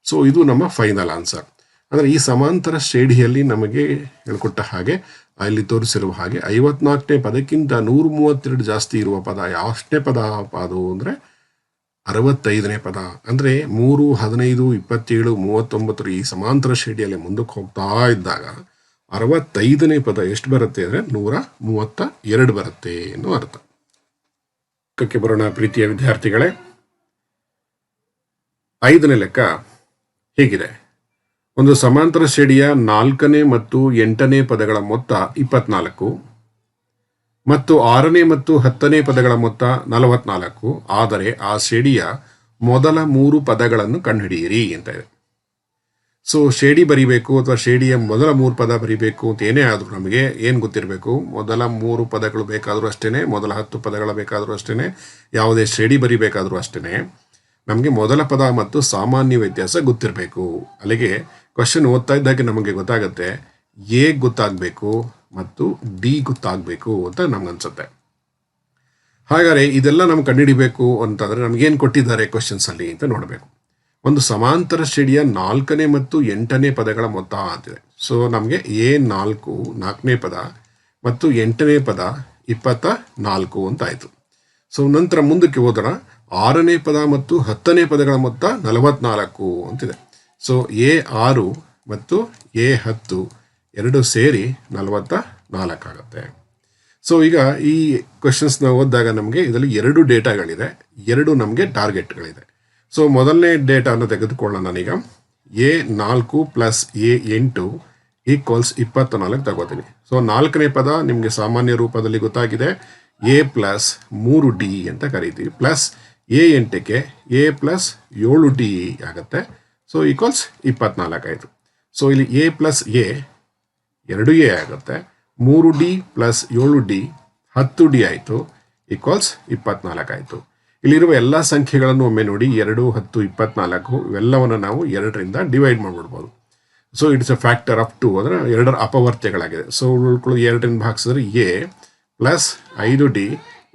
ಸೊ ಇದು ನಮ್ಮ ಫೈನಲ್ ಆನ್ಸರ್. ಅಂದರೆ ಈ ಸಮಾಂತರ ಶ್ರೇಣಿಯಲ್ಲಿ ನಮಗೆ ಹೇಳ್ಕೊಟ್ಟ ಹಾಗೆ ಅಲ್ಲಿ ತೋರಿಸಿರುವ ಹಾಗೆ 54ನೇ ಪದಕ್ಕಿಂತ 132 ಜಾಸ್ತಿ ಇರುವ ಪದ ಯಾವಷ್ಟೇ ಪದ ಅದು ಅಂದರೆ 65ನೇ ಪದ. ಅಂದರೆ 3, 15, 27, 39 ಈ ಸಮಾಂತರ ಶ್ರೇಣಿಯಲ್ಲಿ ಮುಂದಕ್ಕೆ ಹೋಗ್ತಾ ಇದ್ದಾಗ 65ನೇ ಪದ ಎಷ್ಟು ಬರುತ್ತೆ ಅಂದರೆ 132 ಬರುತ್ತೆ ಎನ್ನುವ ಅರ್ಥ. ಲೆಕ್ಕಕ್ಕೆ ಬರೋಣ ಪ್ರೀತಿಯ ವಿದ್ಯಾರ್ಥಿಗಳೇ. 5ನೇ ಲೆಕ್ಕ ಹೀಗಿದೆ. ಒಂದು ಸಮಾಂತರ ಶ್ರೇಣಿಯ 4ನೇ ಮತ್ತು 8ನೇ ಪದಗಳ ಮೊತ್ತ 24 ಮತ್ತು 6ನೇ ಮತ್ತು 10ನೇ ಪದಗಳ ಮೊತ್ತ 44. ಆದರೆ ಆ ಶ್ರೇಣಿಯ ಮೊದಲ 3 ಪದಗಳನ್ನು ಕಂಡುಹಿಡಿಯಿರಿ ಅಂತ ಇದೆ. ಸೊ ಶ್ರೇಣಿ ಬರಿಬೇಕು ಅಥವಾ ಶ್ರೇಣಿಯ ಮೊದಲ 3 ಪದ ಬರಿಬೇಕು ಅಂತ ಏನೇ ಆದರೂ ನಮಗೆ ಏನು ಗೊತ್ತಿರಬೇಕು? ಮೊದಲ 3 ಪದಗಳು ಬೇಕಾದರೂ ಅಷ್ಟೇ, ಮೊದಲ 10 ಪದಗಳು ಬೇಕಾದರೂ ಅಷ್ಟೇ, ಯಾವುದೇ ಶ್ರೇಣಿ ಬರಿಬೇಕಾದರೂ ಅಷ್ಟೇ ನಮಗೆ ಮೊದಲ ಪದ ಮತ್ತು ಸಾಮಾನ್ಯ ವ್ಯತ್ಯಾಸ ಗೊತ್ತಿರಬೇಕು. ಅಲ್ಲಿಗೆ ಕ್ವಶನ್ ಓದ್ತಾ ಇದ್ದಾಗೆ ನಮಗೆ ಗೊತ್ತಾಗುತ್ತೆ ಎ ಗೊತ್ತಾಗಬೇಕು ಮತ್ತು ಡಿ ಗೊತ್ತಾಗಬೇಕು ಅಂತ ನಮ್ಗನ್ಸುತ್ತೆ. ಹಾಗಾದರೆ ಇದೆಲ್ಲ ನಮ್ಗೆ ಕಂಡುಹಿಡಿಬೇಕು ಅಂತಂದರೆ ನಮಗೇನು ಕೊಟ್ಟಿದ್ದಾರೆ ಕ್ವಶನ್ಸಲ್ಲಿ ಅಂತ ನೋಡಬೇಕು. ಒಂದು ಸಮಾಂತರ ಶ್ರೇಣಿಯ 4ನೇ ಮತ್ತು 8ನೇ ಪದಗಳ ಮೊತ್ತ ಅಂತಿದೆ. ಸೊ ನಮಗೆ ಎ 4ನೇ ಪದ ಮತ್ತು 8ನೇ ಪದ 24 ಅಂತ ಆಯಿತು. ಸೊ ನಂತರ ಮುಂದಕ್ಕೆ ಹೋದರ 6ನೇ ಪದ ಮತ್ತು 10ನೇ ಪದಗಳ ಮೊತ್ತ 44 ಅಂತಿದೆ. ಸೊ ಎ 6 ಮತ್ತು ಎ 10 ಎರಡು ಸೇರಿ 44 ಆಗುತ್ತೆ. ಸೊ ಈಗ ಈ ಕ್ವಶನ್ಸ್ನ ಓದಿದಾಗ ನಮಗೆ ಇದರಲ್ಲಿ 2 ಡೇಟಾಗಳಿದೆ, 2 ನಮಗೆ ಟಾರ್ಗೆಟ್ಗಳಿದೆ. ಸೊ ಮೊದಲನೇ ಡೇಟಾನ ತೆಗೆದುಕೊಳ್ಳೋಣ ನಾನೀಗ. ಎ 4 ಪ್ಲಸ್ ಎ 8 ಈಕ್ವಲ್ಸ್ 24 ತಗೋತೀನಿ. ಸೊ 4ನೇ ಪದ ನಿಮಗೆ ಸಾಮಾನ್ಯ ರೂಪದಲ್ಲಿ ಗೊತ್ತಾಗಿದೆ, ಎ ಪ್ಲಸ್ 3D ಅಂತ ಕರಿತೀವಿ. ಪ್ಲಸ್ ಎ 8ಕ್ಕೆ ಎ ಪ್ಲಸ್ 7D ಆಗುತ್ತೆ. ಸೊ ಈಕ್ವಲ್ಸ್ 24 ಆಯಿತು. ಸೊ ಇಲ್ಲಿ ಎ ಪ್ಲಸ್ ಎ 2A ಆಗುತ್ತೆ. 3D ಪ್ಲಸ್ 7D 10D ಆಯಿತು. ಈಕ್ವಲ್ಸ್ 24 ಆಯಿತು. ಇಲ್ಲಿರುವ ಎಲ್ಲ ಸಂಖ್ಯೆಗಳನ್ನು ಒಮ್ಮೆ ನೋಡಿ 2, 10, 24 ಇವೆಲ್ಲವನ್ನು ನಾವು 2ರಿಂದ ಡಿವೈಡ್ ಮಾಡಿಬಿಡ್ಬೋದು. So it's a factor of 2 ಅಂದರೆ 2ರ ಅಪವರ್ತ್ಯಗಳಾಗಿದೆ. ಸೊ ಉಳ್ಕೊಳ್ಳೋದು 2ರಿಂದ ಭಾಗಿಸಿದ್ರೆ ಎ ಪ್ಲಸ್ 5D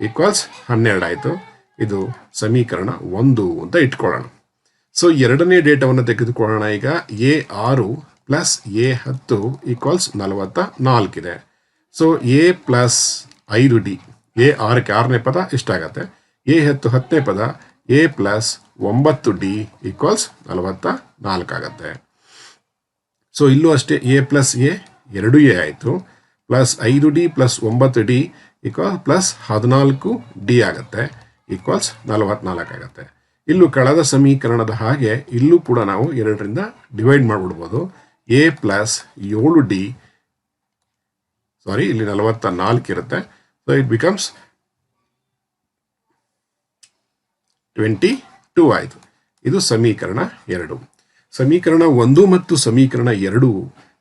ಈಕ್ವಲ್ಸ್ 12 ಆಯಿತು. ಇದು ಸಮೀಕರಣ 1 ಅಂತ ಇಟ್ಕೊಳ್ಳೋಣ. ಸೊ ಎರಡನೇ ಡೇಟಾವನ್ನು ತೆಗೆದುಕೊಳ್ಳೋಣ. ಈಗ ಎ 6 ಪ್ಲಸ್ ಎ 10 ಈಕ್ವಲ್ಸ್ 44 ಇದೆ. So A plus 5D, A 6ನೇ ಪದ ಇಷ್ಟಾಗತ್ತೆ. ಎ 10ನೇ ಪದ ಎ ಪ್ಲಸ್ 9D ಈಕ್ವಲ್ಸ್ 44 ಆಗುತ್ತೆ. ಸೊ ಇಲ್ಲೂ ಅಷ್ಟೇ ಎ ಪ್ಲಸ್ ಎ 2A ಆಯಿತು, plus 5D plus 9D equal plus 14D ಆಗುತ್ತೆ, ಈಕ್ವಲ್ಸ್ 44 ಆಗುತ್ತೆ. ಇಲ್ಲೂ ಕಳೆದ ಸಮೀಕರಣದ ಹಾಗೆ ಇಲ್ಲೂ ಕೂಡ ನಾವು 2ರಿಂದ ಡಿವೈಡ್ ಮಾಡಿಬಿಡ್ಬೋದು. ಎ ಪ್ಲಸ್ 7D, ಸಾರಿ ಇಲ್ಲಿ 44 ಇರುತ್ತೆ. ಸೊ ಇಟ್ ಬಿಕಮ್ಸ್ 22 ಆಯಿತು. ಇದು ಸಮೀಕರಣ 2. ಸಮೀಕರಣ 1 ಮತ್ತು ಸಮೀಕರಣ 2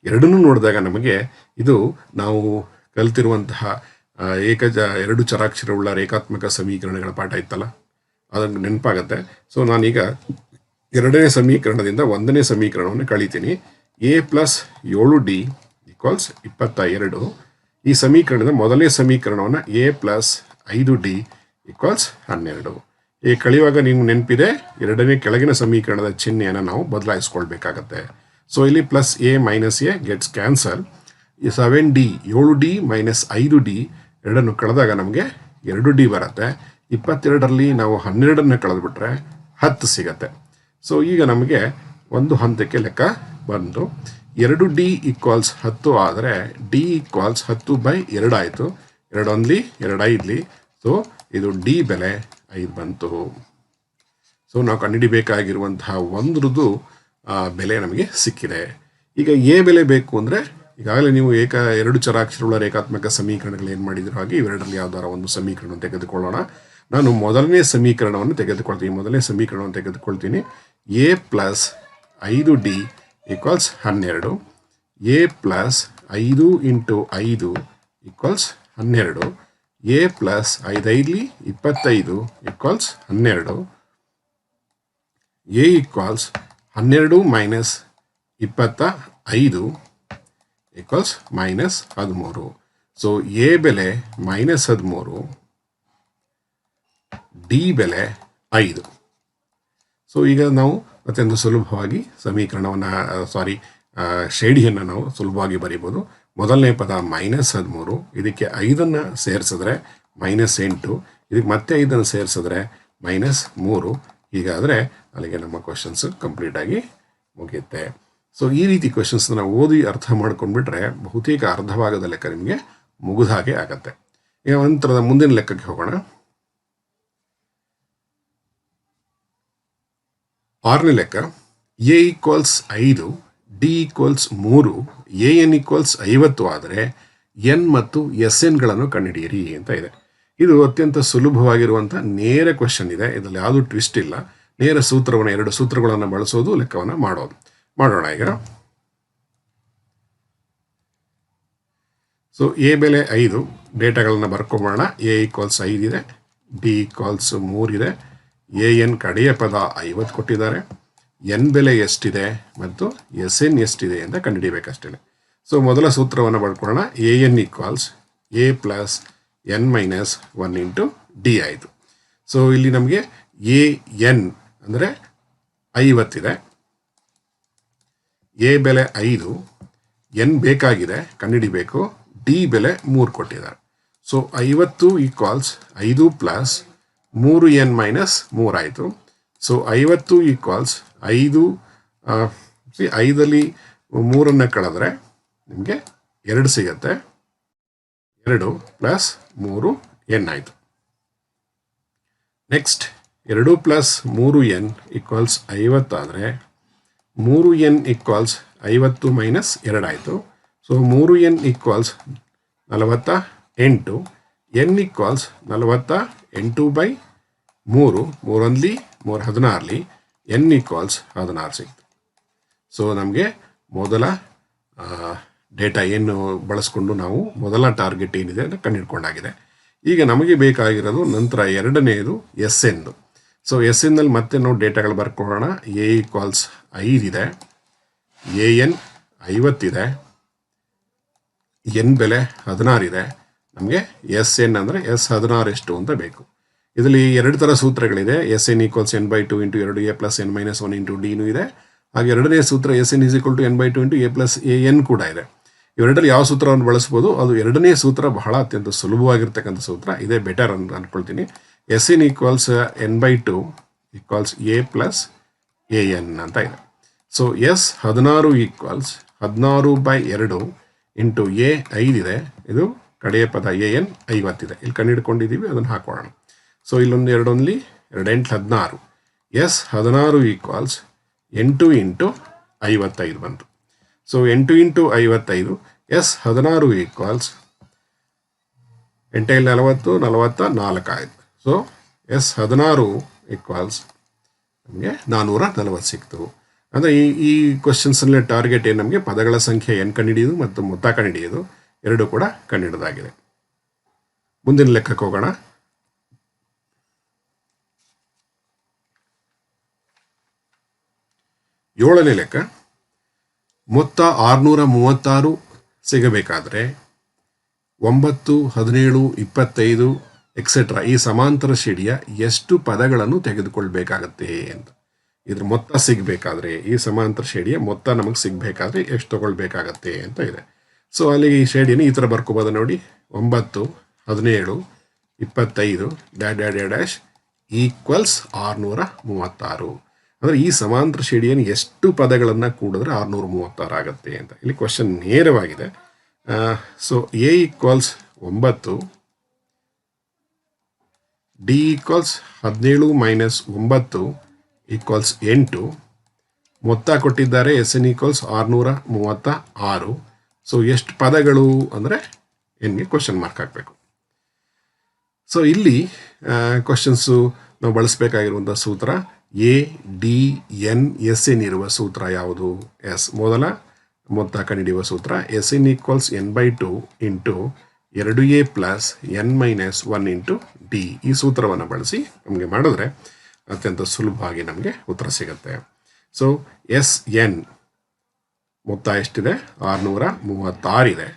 ಎರಡನ್ನೂ ನೋಡಿದಾಗ ನಮಗೆ ಇದು ನಾವು ಕಲಿತಿರುವಂತಹ ಎರಡು ಚರಾಕ್ಷರವುಳ್ಳ ರೇಖಾತ್ಮಕ ಸಮೀಕರಣಗಳ ಪಾಠ ಇತ್ತಲ್ಲ, ಅದನ್ನು ನೆನಪಾಗತ್ತೆ. ಸೊ ನಾನೀಗ 2ನೇ ಸಮೀಕರಣದಿಂದ 1ನೇ ಸಮೀಕರಣವನ್ನು ಕಳಿತೀನಿ. A plus 7D equals 22. ಈ ಸಮೀಕರಣದ ಮೊದಲನೇ ಸಮೀಕರಣವನ್ನು ಎ ಪ್ಲಸ್ 5D ಈಕ್ವಲ್ಸ್ 12. ಈ ಕಳೆಯುವಾಗ ನೀವು ನೆನಪಿದೆ 2ನೇ ಕೆಳಗಿನ ಸಮೀಕರಣದ ಚಿಹ್ನೆಯನ್ನು ನಾವು ಬದಲಾಯಿಸ್ಕೊಳ್ಬೇಕಾಗತ್ತೆ. ಸೊ ಇಲ್ಲಿ plus A minus A gets cancel. ಈ 7D 7D ಮೈನಸ್ 5D ಎರಡನ್ನು ಕಳೆದಾಗ ನಮಗೆ 2D ಬರುತ್ತೆ. 22ರಲ್ಲಿ ನಾವು 12ನ್ನು ಕಳೆದುಬಿಟ್ರೆ 10 ಸಿಗತ್ತೆ. ಸೊ ಈಗ ನಮಗೆ ಒಂದು ಹಂತಕ್ಕೆ ಲೆಕ್ಕ ಬಂದು 2D ಈಕ್ವಲ್ಸ್ 10 ಆದರೆ D ಈಕ್ವಲ್ಸ್ 10/2 ಆಯಿತು. 2 1 2 5. ಸೊ ಇದು D ಬೆಲೆ 5 ಬಂತು. ಸೊ ನಾವು ಕಂಡುಹಿಡಿಬೇಕಾಗಿರುವಂತಹ 1ರದ್ದು ಬೆಲೆ ನಮಗೆ ಸಿಕ್ಕಿದೆ. ಈಗ ಎ ಬೆಲೆ ಬೇಕು ಅಂದರೆ ಈಗಾಗಲೇ ನೀವು 2 ಚರಾಕ್ಷರವುಳ್ಳ ರೇಖಾತ್ಮಕ ಸಮೀಕರಣಗಳು ಏನು ಮಾಡಿದಿರೋ ಹಾಗೆ ಇವೆರಡರಲ್ಲಿ ಯಾವ್ದಾರ ಒಂದು ಸಮೀಕರಣವನ್ನು ತೆಗೆದುಕೊಳ್ಳೋಣ. ನಾನು ಮೊದಲನೇ ಸಮೀಕರಣವನ್ನು ತೆಗೆದುಕೊಳ್ತೀನಿ. A plus 5D equals 12. A plus 5 × 5 equals 12. A plus 5 5 25 equals 12. A equals 12 minus 25 equals minus 13. So A ಬೆಲೆ ಮೈನಸ್ 13, ಡಿ ಬೆಲೆ 5. ಸೊ ಈಗ ನಾವು ಮತ್ತೊಂದು ಸುಲಭವಾಗಿ ಶ್ರೇಣಿಯನ್ನು ನಾವು ಸುಲಭವಾಗಿ ಬರೀಬೋದು. ಮೊದಲನೇ ಪದ ಮೈನಸ್ 13, ಇದಕ್ಕೆ 5ನ್ನು ಸೇರಿಸಿದ್ರೆ ಮೈನಸ್ 8, ಇದಕ್ಕೆ ಮತ್ತೆ 5ನ್ನು ಸೇರಿಸಿದ್ರೆ ಮೈನಸ್ 3. ಹೀಗಾದರೆ ಅಲ್ಲಿಗೆ ನಮ್ಮ ಕ್ವಶನ್ಸ್ ಕಂಪ್ಲೀಟಾಗಿ ಮುಗಿಯುತ್ತೆ. ಸೊ ಈ ರೀತಿ ಕ್ವಶನ್ಸ್ನ ಓದಿ ಅರ್ಥ ಮಾಡ್ಕೊಂಡ್ಬಿಟ್ರೆ ಬಹುತೇಕ ಅರ್ಧ ಭಾಗದ ಲೆಕ್ಕ ನಿಮಗೆ ಮುಗಿದ ಹಾಗೆ ಆಗತ್ತೆ. ಈಗ ನಂತರದ ಮುಂದಿನ ಲೆಕ್ಕಕ್ಕೆ ಹೋಗೋಣ. 6ನೇ ಲೆಕ್ಕ. A equals 5, D equals 3, N equals 50 ಆದರೆ ಎನ್ ಮತ್ತು SNಗಳನ್ನು ಕಂಡುಹಿಡಿಯಿರಿ ಅಂತ ಇದೆ. ಇದು ಅತ್ಯಂತ ಸುಲಭವಾಗಿರುವಂಥ ನೇರ ಕ್ವೆಶನ್ ಇದೆ. ಇದರಲ್ಲಿ ಯಾವುದೂ ಟ್ವಿಸ್ಟ್ ಇಲ್ಲ. ನೇರ ಸೂತ್ರವನ್ನು 2 ಸೂತ್ರಗಳನ್ನು ಬಳಸೋದು, ಲೆಕ್ಕವನ್ನು ಮಾಡೋಣ ಈಗ. ಸೊ ಎ ಬೆಲೆ 5 ಡೇಟಾಗಳನ್ನು ಬರ್ಕೊಂಬೋಣ. ಎ ಈಕ್ವಲ್ಸ್ 5 ಇದೆ, ಡಿ ಈಕ್ವಲ್ಸ್ 3 ಇದೆ, ಎನ್ ಕಡೆಯ ಪದ 50 ಕೊಟ್ಟಿದ್ದಾರೆ, ಎನ್ ಬೆಲೆ ಎಷ್ಟಿದೆ ಮತ್ತು SN ಎಷ್ಟಿದೆ ಅಂತ ಕಂಡುಹಿಡಿಯಬೇಕಷ್ಟೇ. ಸೊ ಮೊದಲ ಸೂತ್ರವನ್ನು ಬರ್ಕೊಳ್ಳೋಣ. N equals A plus N minus 1 × D ಆಯಿತು. ಸೊ ಇಲ್ಲಿ ನಮಗೆ ಎನ್ ಅಂದರೆ 50 ಇದೆ, ಎ ಬೆಲೆ 5, ಎನ್ ಬೇಕಾಗಿದೆ ಕಂಡುಹಿಡಿಬೇಕು, ಡಿ ಬೆಲೆ 3 ಕೊಟ್ಟಿದ್ದಾರೆ. So 50 equals 5 plus 3n minus 3 ಆಯಿತು. ಸೊ 50 ಈಕ್ವಲ್ಸ್ 5, 5ರಲ್ಲಿ 3ನ್ನು ಕಳೆದ್ರೆ ನಿಮಗೆ 2 ಸಿಗತ್ತೆ. 2 ಪ್ಲಸ್ 3n ಆಯಿತು. ನೆಕ್ಸ್ಟ್ 2 ಪ್ಲಸ್ 3n ಈಕ್ವಲ್ಸ್ 50 ಆದರೆ 3n ಈಕ್ವಲ್ಸ್ 50 ಮೈನಸ್ 2 ಆಯಿತು. So 3n equals 48, N equals 48/3, 3 1 3 16, N equals 16 ಸಿಕ್ತು. ಸೊ ನಮಗೆ ಮೊದಲ ಡೇಟಾ ಏನು ಬಳಸ್ಕೊಂಡು ನಾವು ಮೊದಲ ಟಾರ್ಗೆಟ್ ಏನಿದೆ ಅಂತ ಕಂಡುಹಿಡ್ಕೊಂಡಾಗಿದೆ. ಈಗ ನಮಗೆ ಬೇಕಾಗಿರೋದು ನಂತರ ಎರಡನೆಯದು ಎಸ್ ಎಂದು. ಸೊ ಎಸ್ ಎನ್ನಲ್ಲಿ ಮತ್ತೆ ನಾವು ಡೇಟಾಗಳು ಬರ್ಕೊಳ್ಳೋಣ. ಎ ಈಕ್ವಲ್ಸ್ 5 ಇದೆ, ಎ ಎನ್ 50 ಇದೆ, ಎನ್ ಬೆಲೆ 16 ಇದೆ. ನಮಗೆ ಎಸ್ ಎನ್ ಅಂದರೆ ಎಸ್ 16 ಎಷ್ಟು ಅಂತ ಬೇಕು. ಇದರಲ್ಲಿ ಎರಡು ಥರ ಸೂತ್ರಗಳಿದೆ. S N equals N by 2 into 2 A plus N minus 1 into ಡಿನೂ ಇದೆ. ಹಾಗೆ ಎರಡನೇ ಸೂತ್ರ S N is equal to N by 2 into A plus A N ಕೂಡ ಇದೆ. ಇವೆರಡರಲ್ಲಿ ಯಾವ ಸೂತ್ರವನ್ನು ಬಳಸ್ಬೋದು? ಅದು ಎರಡನೇ ಸೂತ್ರ ಬಹಳ ಅತ್ಯಂತ ಸುಲಭವಾಗಿರ್ತಕ್ಕಂಥ ಸೂತ್ರ, ಇದೇ ಬೆಟರ್ ಅಂತ ಅಂದ್ಕೊಳ್ತೀನಿ. S N equals N by 2 equals A plus A N ಅಂತ ಇದೆ. So S 16 equals 16 by 2 into A 5 ಇದೆ, ಇದು ಕಡೆಯ ಪದ ಎ ಎನ್ 50 ಇದೆ. ಇಲ್ಲಿ ಕಂಡುಹಿಡ್ಕೊಂಡಿದ್ದೀವಿ, ಅದನ್ನು ಹಾಕೋಣ. ಸೊ ಇಲ್ಲೊಂದು ಎರಡೊಂದ್ಲಿ 2 8 16. ಎಸ್ 16 ಈಕ್ವಲ್ಸ್ 8 ಇಂಟು 55 ಬಂತು. ಸೊ 8 ಇಂಟು 55, ಎಸ್ 16 ಈಕ್ವಲ್ಸ್ 8 40 44 ಆಯಿತು. ಸೊ ಎಸ್ 16 ಈಕ್ವಲ್ಸ್ ನಮಗೆ 440 ಸಿಕ್ತು. ಅಂದರೆ ಈ ಕ್ವಶನ್ಸಲ್ಲಿ ಟಾರ್ಗೆಟ್ ಏನು? ನಮಗೆ ಪದಗಳ ಸಂಖ್ಯೆ ಏನು ಕಂಡುಹಿಡಿಯೋದು ಮತ್ತು ಮೊತ್ತ ಕಂಡುಹಿಡಿಯೋದು ಎರಡೂ ಕೂಡ ಕಂಡುಹಿಡಿದಾಗಿದೆ. ಮುಂದಿನ ಲೆಕ್ಕಕ್ಕೆ ಹೋಗೋಣ. 7ನೇ ಲೆಕ್ಕ. ಮೊತ್ತ 636 ಸಿಗಬೇಕಾದ್ರೆ 9, 17, 25 ಎಕ್ಸೆಟ್ರಾ ಈ ಸಮಾಂತರ ಶ್ರೇಣಿಯ ಎಷ್ಟು ಪದಗಳನ್ನು ತೆಗೆದುಕೊಳ್ಬೇಕಾಗತ್ತೆ ಅಂತ. ಇದ್ರ ಮೊತ್ತ ಸಿಗಬೇಕಾದ್ರೆ, ಈ ಸಮಾಂತರ ಶ್ರೇಣಿಯ ಮೊತ್ತ ನಮಗೆ ಸಿಗಬೇಕಾದ್ರೆ ಎಷ್ಟು ತಗೊಳ್ಬೇಕಾಗತ್ತೆ ಅಂತ ಇದೆ. ಸೊ ಅಲ್ಲಿ ಈ ಶ್ರೇಣಿಯನ್ನು ಈ ಥರ ಬರ್ಕೋಬೋದು ನೋಡಿ. 9, 17, 25 ಡ್ಯಾಶ್ ಈಕ್ವಲ್ಸ್ 636. ಅಂದರೆ ಈ ಸಮಾಂತರ ಶ್ರೇಣಿಯನ್ನು ಎಷ್ಟು ಪದಗಳನ್ನು ಕೂಡಿದ್ರೆ 636 ಆಗುತ್ತೆ ಅಂತ ಇಲ್ಲಿ ಕ್ವಶನ್ ನೇರವಾಗಿದೆ. So A equals 9, D equals 17 minus 9 equals 8. ಮೊತ್ತ ಕೊಟ್ಟಿದ್ದಾರೆ ಎಸ್ ಎನ್ ಈಕ್ವಲ್ಸ್ 636. ಸೊ ಎಷ್ಟು ಪದಗಳು ಅಂದರೆ ಎನ್ಗೆ ಕ್ವಶನ್ ಮಾರ್ಕ್ ಹಾಕಬೇಕು. ಸೊ ಇಲ್ಲಿ ಕ್ವಶನ್ಸು ನಾವು ಬಳಸಬೇಕಾಗಿರುವಂಥ ಸೂತ್ರ A D N S N ಇರುವ ಸೂತ್ರ ಯಾವುದು? ಎಸ್ ಮೊದಲ ಮೊತ್ತ ಕಂಡುಹಿಡಿಯುವ ಸೂತ್ರ S N equals N by 2 into 2a plus N minus 1 into D. ಈ ಸೂತ್ರವನ್ನು ಬಳಸಿ ನಮಗೆ ಮಾಡಿದ್ರೆ ಅತ್ಯಂತ ಸುಲಭವಾಗಿ ನಮಗೆ ಉತ್ತರ ಸಿಗುತ್ತೆ. ಸೊ ಎಸ್ ಎನ್ ಮೊತ್ತ ಎಷ್ಟಿದೆ? 636 ಇದೆ.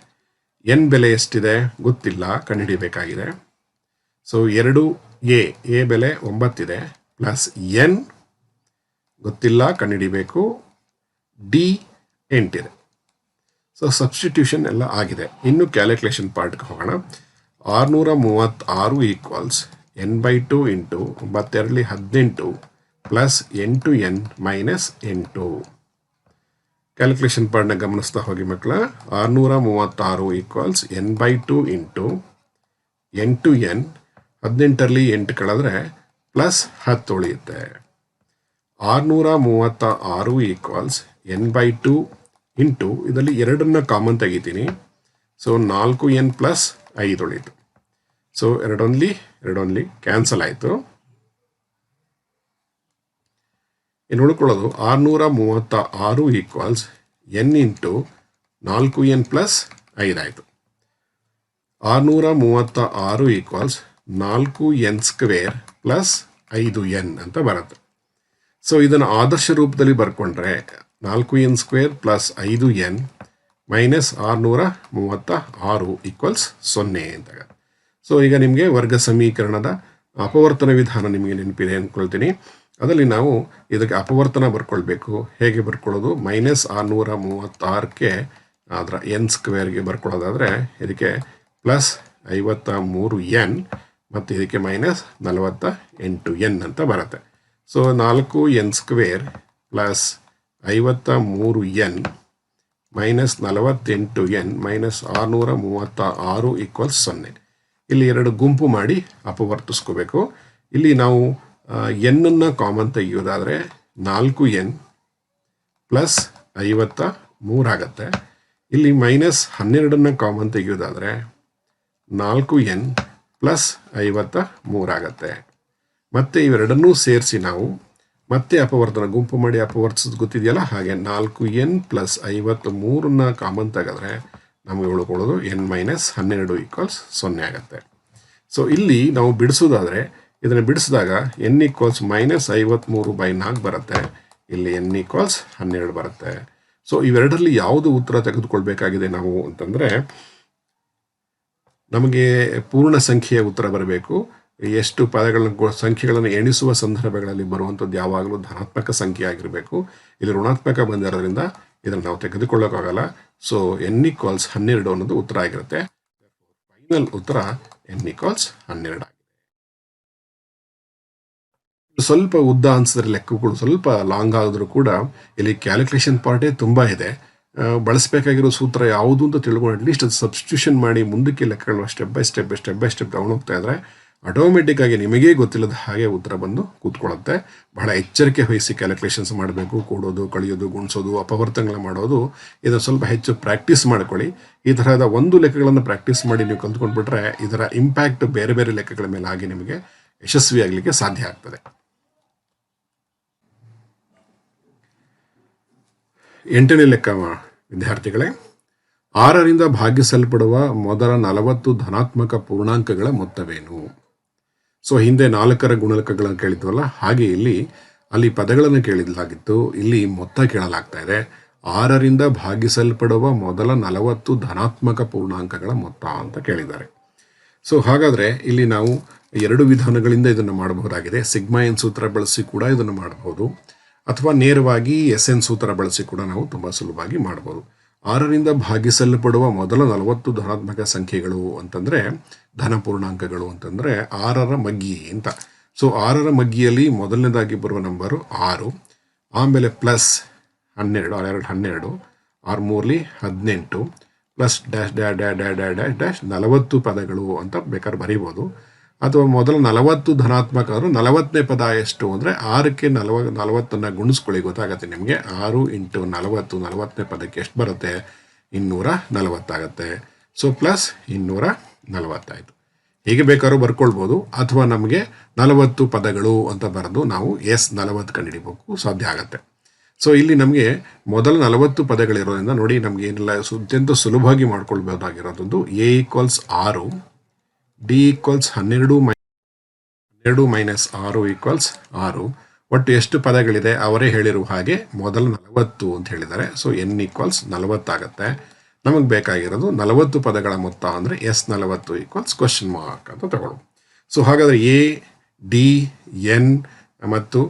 ಎನ್ ಬೆಲೆ ಎಷ್ಟಿದೆ ಗೊತ್ತಿಲ್ಲ, ಕಂಡುಹಿಡಿಯಬೇಕಾಗಿದೆ. ಸೊ 2a ಬೆಲೆ 9 ಇದೆ, ಪ್ಲಸ್ ಎನ್ ಗೊತ್ತಿಲ್ಲ, ಕಂಡುಹಿಡಿಬೇಕು. ಡಿ 8 ಇದೆ. ಸೊ ಸಬ್ಸ್ಟಿಟ್ಯೂಷನ್ ಎಲ್ಲ ಆಗಿದೆ. ಇನ್ನು ಕ್ಯಾಲ್ಕುಲೇಷನ್ ಪಾರ್ಟ್ಗೆ ಹೋಗೋಣ. 636 equals N by 2 into 9 18 plus 8n minus 8. Calculation ಪಾರ್ಟ್ನ ಗಮನಿಸ್ತಾ ಹೋಗಿ ಮಕ್ಕಳ. 636 equals N by 2 into 8n, 18 8 ಕಳೆದ್ರೆ ಪ್ಲಸ್ 10 ಉಳಿಯುತ್ತೆ. 636 ಈಕ್ವಲ್ಸ್ ಎನ್ ಬೈ 2 ಇಂಟು ಇದರಲ್ಲಿ 2 ಕಾಮನ್ ತೆಗಿತೀನಿ. ಸೊ 4n ಪ್ಲಸ್ 5 ಉಳಿಯಿತು. ಸೊ ಎರಡೊಂದ್ಲಿ ಕ್ಯಾನ್ಸಲ್ ಆಯಿತು. ಇನ್ನು ಉಳ್ಕೊಳ್ಳೋದು 636 equals N into 4n plus 5 ಆಯಿತು. 636 equals 4n square plus 5n ಅಂತ ಬರುತ್ತೆ. ಸೊ ಇದನ್ನು ಆದರ್ಶ ರೂಪದಲ್ಲಿ ಬರ್ಕೊಂಡ್ರೆ 4n square plus 5n minus 636 equals 0 ಅಂತ. ಸೊ ಈಗ ನಿಮಗೆ ವರ್ಗ ಸಮೀಕರಣದ ಅಪವರ್ತನ ವಿಧಾನ ನಿಮಗೆ ನೆನಪಿದೆ ಅಂದ್ಕೊಳ್ತೀನಿ. ಅದರಲ್ಲಿ ನಾವು ಇದಕ್ಕೆ ಅಪವರ್ತನ ಬರ್ಕೊಳ್ಬೇಕು. ಹೇಗೆ ಬರ್ಕೊಳ್ಳೋದು? ಮೈನಸ್ 636ಕ್ಕೆ ಅದರ ಎನ್ ಸ್ಕ್ವೇರ್ಗೆ ಬರ್ಕೊಳ್ಳೋದಾದರೆ ಇದಕ್ಕೆ ಪ್ಲಸ್ 53n ಮತ್ತು ಇದಕ್ಕೆ ಮೈನಸ್ 48n ಅಂತ ಬರುತ್ತೆ. So 4n square plus 53n minus 48n minus 636 equals 0. ಇಲ್ಲಿ 2 ಗುಂಪು ಮಾಡಿ ಅಪವರ್ತಿಸ್ಕೋಬೇಕು. ಇಲ್ಲಿ ನಾವು ಎನ್ನನ್ನು ಕಾಮನ್ ತೆಗೆಯೋದಾದರೆ 4n ಪ್ಲಸ್ 53 ಆಗುತ್ತೆ. ಇಲ್ಲಿ ಮೈನಸ್ 12 ಕಾಮನ್ ತೆಗೆಯೋದಾದರೆ 4n ಪ್ಲಸ್ 53 ಆಗುತ್ತೆ. ಮತ್ತೆ ಇವೆರಡನ್ನೂ ಸೇರಿಸಿ ನಾವು ಮತ್ತೆ ಅಪವರ್ತನ ಗುಂಪು ಮಾಡಿ ಅಪವರ್ತಿಸೋದು ಗೊತ್ತಿದೆಯಲ್ಲ, ಹಾಗೆ 4n ಪ್ಲಸ್ 53ನ್ನ ಕಾಮನ್ ತೆಗೆದ್ರೆ ನಮಗೆ ಉಳ್ಕೊಳ್ಳೋದು n ಮೈನಸ್ 12 ಈಕ್ವಲ್ಸ್ 0 ಆಗುತ್ತೆ. ಸೊ ಇಲ್ಲಿ ನಾವು ಬಿಡಿಸೋದಾದರೆ ಇದನ್ನು ಬಿಡಿಸಿದಾಗ n ಈಕ್ವಲ್ಸ್ -53/4 ಬರುತ್ತೆ. ಇಲ್ಲಿ n ಈಕ್ವಲ್ಸ್ 12 ಬರುತ್ತೆ. ಸೊ ಇವೆರಡರಲ್ಲಿ ಯಾವುದು ಉತ್ತರ ತೆಗೆದುಕೊಳ್ಬೇಕಾಗಿದೆ ನಾವು ಅಂತಂದರೆ, ನಮಗೆ ಪೂರ್ಣ ಸಂಖ್ಯೆಯ ಉತ್ತರ ಬರಬೇಕು. ಎಷ್ಟು ಸಂಖ್ಯೆಗಳನ್ನು ಎಣಿಸುವ ಸಂದರ್ಭಗಳಲ್ಲಿ ಬರುವಂಥದ್ದು ಯಾವಾಗಲೂ ಧನಾತ್ಮಕ ಸಂಖ್ಯೆ ಆಗಿರಬೇಕು. ಇಲ್ಲಿ ಋಣಾತ್ಮಕ ಬಂದಿರೋದ್ರಿಂದ ಇದನ್ನು ನಾವು ತೆಗೆದುಕೊಳ್ಳೋಕ್ಕಾಗಲ್ಲ. ಸೊ n ಈಕ್ವಲ್ಸ್ 12 ಅನ್ನೋದು ಉತ್ತರ ಆಗಿರುತ್ತೆ. ಫೈನಲ್ ಉತ್ತರ n ಈಕ್ವಲ್ಸ್ 12 ಆಗಿದೆ. ಸ್ವಲ್ಪ ಉದ್ದ ಅನ್ಸಿದ್ರೆ ಲೆಕ್ಕಗಳು ಸ್ವಲ್ಪ ಲಾಂಗ್ ಆದರೂ ಕೂಡ ಇಲ್ಲಿ ಕ್ಯಾಲ್ಕುಲೇಷನ್ ಪಾರ್ಟೇ ತುಂಬ ಇದೆ. ಬಳಸಬೇಕಾಗಿರೋ ಸೂತ್ರ ಯಾವುದು ಅಂತ ತಿಳ್ಕೊಂಡು ಅಟ್ಲೀಸ್ಟ್ ಅದು ಸಬ್ಸ್ಟಿಟ್ಯೂಷನ್ ಮಾಡಿ ಮುಂದಕ್ಕೆ ಲೆಕ್ಕಗಳು ಸ್ಟೆಪ್ ಬೈ ಸ್ಟೆಪ್ ತಗೊಂಡು ಹೋಗ್ತಾ ಇದ್ರೆ ಆಟೋಮೆಟಿಕ್ ಆಗಿ ನಿಮಗೇ ಗೊತ್ತಿಲ್ಲದ ಹಾಗೆ ಉತ್ತರ ಬಂದು ಕೂತ್ಕೊಳ್ಳುತ್ತೆ. ಬಹಳ ಎಚ್ಚರಿಕೆ ವಹಿಸಿ ಕ್ಯಾಲ್ಕುಲೇಷನ್ಸ್ ಮಾಡಬೇಕು. ಕೂಡೋದು, ಕಳೆಯೋದು, ಗುಣಿಸೋದು, ಅಪವರ್ತನಗಳ ಮಾಡೋದು, ಇದನ್ನು ಸ್ವಲ್ಪ ಹೆಚ್ಚು ಪ್ರಾಕ್ಟೀಸ್ ಮಾಡ್ಕೊಳ್ಳಿ. ಈ ತರಹದ ಒಂದು ಲೆಕ್ಕಗಳನ್ನು ಪ್ರಾಕ್ಟೀಸ್ ಮಾಡಿ ನೀವು ಕಲ್ತ್ಕೊಂಡ್ಬಿಟ್ರೆ ಇದರ ಇಂಪ್ಯಾಕ್ಟ್ ಬೇರೆ ಬೇರೆ ಲೆಕ್ಕಗಳ ಮೇಲೆ ಆಗಿ ನಿಮಗೆ ಯಶಸ್ವಿಯಾಗಲಿಕ್ಕೆ ಸಾಧ್ಯ ಆಗ್ತದೆ. 8ನೇ ಲೆಕ್ಕ ವಿದ್ಯಾರ್ಥಿಗಳೇ, 6ರಿಂದ ಭಾಗಿಸಲ್ಪಡುವ ಮೊದಲ 40 ಧನಾತ್ಮಕ ಪೂರ್ಣಾಂಕಗಳ ಮೊತ್ತವೇನು? ಸೊ ಹಿಂದೆ 4ರ ಗುಣಲಕಗಳನ್ನು ಕೇಳಿದ್ವಲ್ಲ, ಹಾಗೆ ಅಲ್ಲಿ ಪದಗಳನ್ನು ಕೇಳಲಾಗಿತ್ತು. ಇಲ್ಲಿ ಮೊತ್ತ ಕೇಳಲಾಗ್ತಾ ಇದೆ. 6ರಿಂದ ಭಾಗಿಸಲ್ಪಡುವ ಮೊದಲ 40 ಧನಾತ್ಮಕ ಪೂರ್ಣಾಂಕಗಳ ಮೊತ್ತ ಅಂತ ಕೇಳಿದ್ದಾರೆ. ಸೊ ಹಾಗಾದರೆ ಇಲ್ಲಿ ನಾವು 2 ವಿಧಾನಗಳಿಂದ ಇದನ್ನು ಮಾಡಬಹುದಾಗಿದೆ. ಸಿಗ್ಮಾ ಎನ್ ಸೂತ್ರ ಬಳಸಿ ಕೂಡ ಇದನ್ನು ಮಾಡಬಹುದು, ಅಥವಾ ನೇರವಾಗಿ SN ಸೂತ್ರ ಬಳಸಿ ಕೂಡ ನಾವು ತುಂಬ ಸುಲಭವಾಗಿ ಮಾಡಬಹುದು. 6ರಿಂದ ಭಾಗಿಸಲ್ಪಡುವ ಮೊದಲ 40 ಧನಾತ್ಮಕ ಸಂಖ್ಯೆಗಳು ಅಂತಂದರೆ, ಧನ ಪೂರ್ಣಾಂಕಗಳು ಅಂತಂದರೆ 6ರ ಮಗ್ಗಿ ಅಂತ. ಸೊ 6ರ ಮಗ್ಗಿಯಲ್ಲಿ ಮೊದಲನೇದಾಗಿ ಬರುವ ನಂಬರು 6, ಆಮೇಲೆ plus 12, 12, 6 18 plus dash dash dash dash dash dash dash 40 ಪದಗಳು ಅಂತ ಬೇಕಾದ್ರೆ ಬರೀಬೋದು. ಅಥವಾ ಮೊದಲ 40 ಧನಾತ್ಮಕ ಆದರೂ 40ನೇ ಪದ ಎಷ್ಟು ಅಂದರೆ 6ಕ್ಕೆ 40 ಗುಣಿಸ್ಕೊಳ್ಳಿ, ಗೊತ್ತಾಗತ್ತೆ ನಿಮಗೆ. 6 × 40, 40ನೇ ಪದಕ್ಕೆ ಎಷ್ಟು ಬರುತ್ತೆ? 240 ಆಗುತ್ತೆ. ಸೊ ಪ್ಲಸ್ 240 ಆಯಿತು. ಹೀಗೆ ಬೇಕಾದ್ರೂ ಬರ್ಕೊಳ್ಬೋದು, ಅಥವಾ ನಮಗೆ 40 ಪದಗಳು ಅಂತ ಬರೆದು ನಾವು S40 ಕಂಡುಹಿಡಿಬೇಕು, ಸಾಧ್ಯ ಆಗುತ್ತೆ. ಸೊ ಇಲ್ಲಿ ನಮಗೆ ಮೊದಲ 40 ಪದಗಳಿರೋದ್ರಿಂದ ನೋಡಿ, ನಮಗೆ ಏನೆಲ್ಲ ಅತ್ಯಂತ ಸುಲಭವಾಗಿ ಮಾಡ್ಕೊಳ್ಬೋದಾಗಿರೋದೊಂದು A equals 6, D equals 12 minus 6 equals 6. ಒಟ್ಟು ಎಷ್ಟು ಪದಗಳಿದೆ ಅವರೇ ಹೇಳಿರುವ ಹಾಗೆ ಮೊದಲ 40 ಅಂತ ಹೇಳಿದ್ದಾರೆ. ಸೊ n ಈಕ್ವಲ್ಸ್ 40 ಆಗುತ್ತೆ. ನಮಗೆ ಬೇಕಾಗಿರೋದು 40 ಪದಗಳ ಮೊತ್ತ ಅಂದರೆ S40 ಈಕ್ವಲ್ಸ್ ಕ್ವಶನ್ ಮಾರ್ಕ್ ಅಂತ ತಗೊಳ್ಳೋದು. ಸೊ ಹಾಗಾದರೆ A, D, N ಮತ್ತು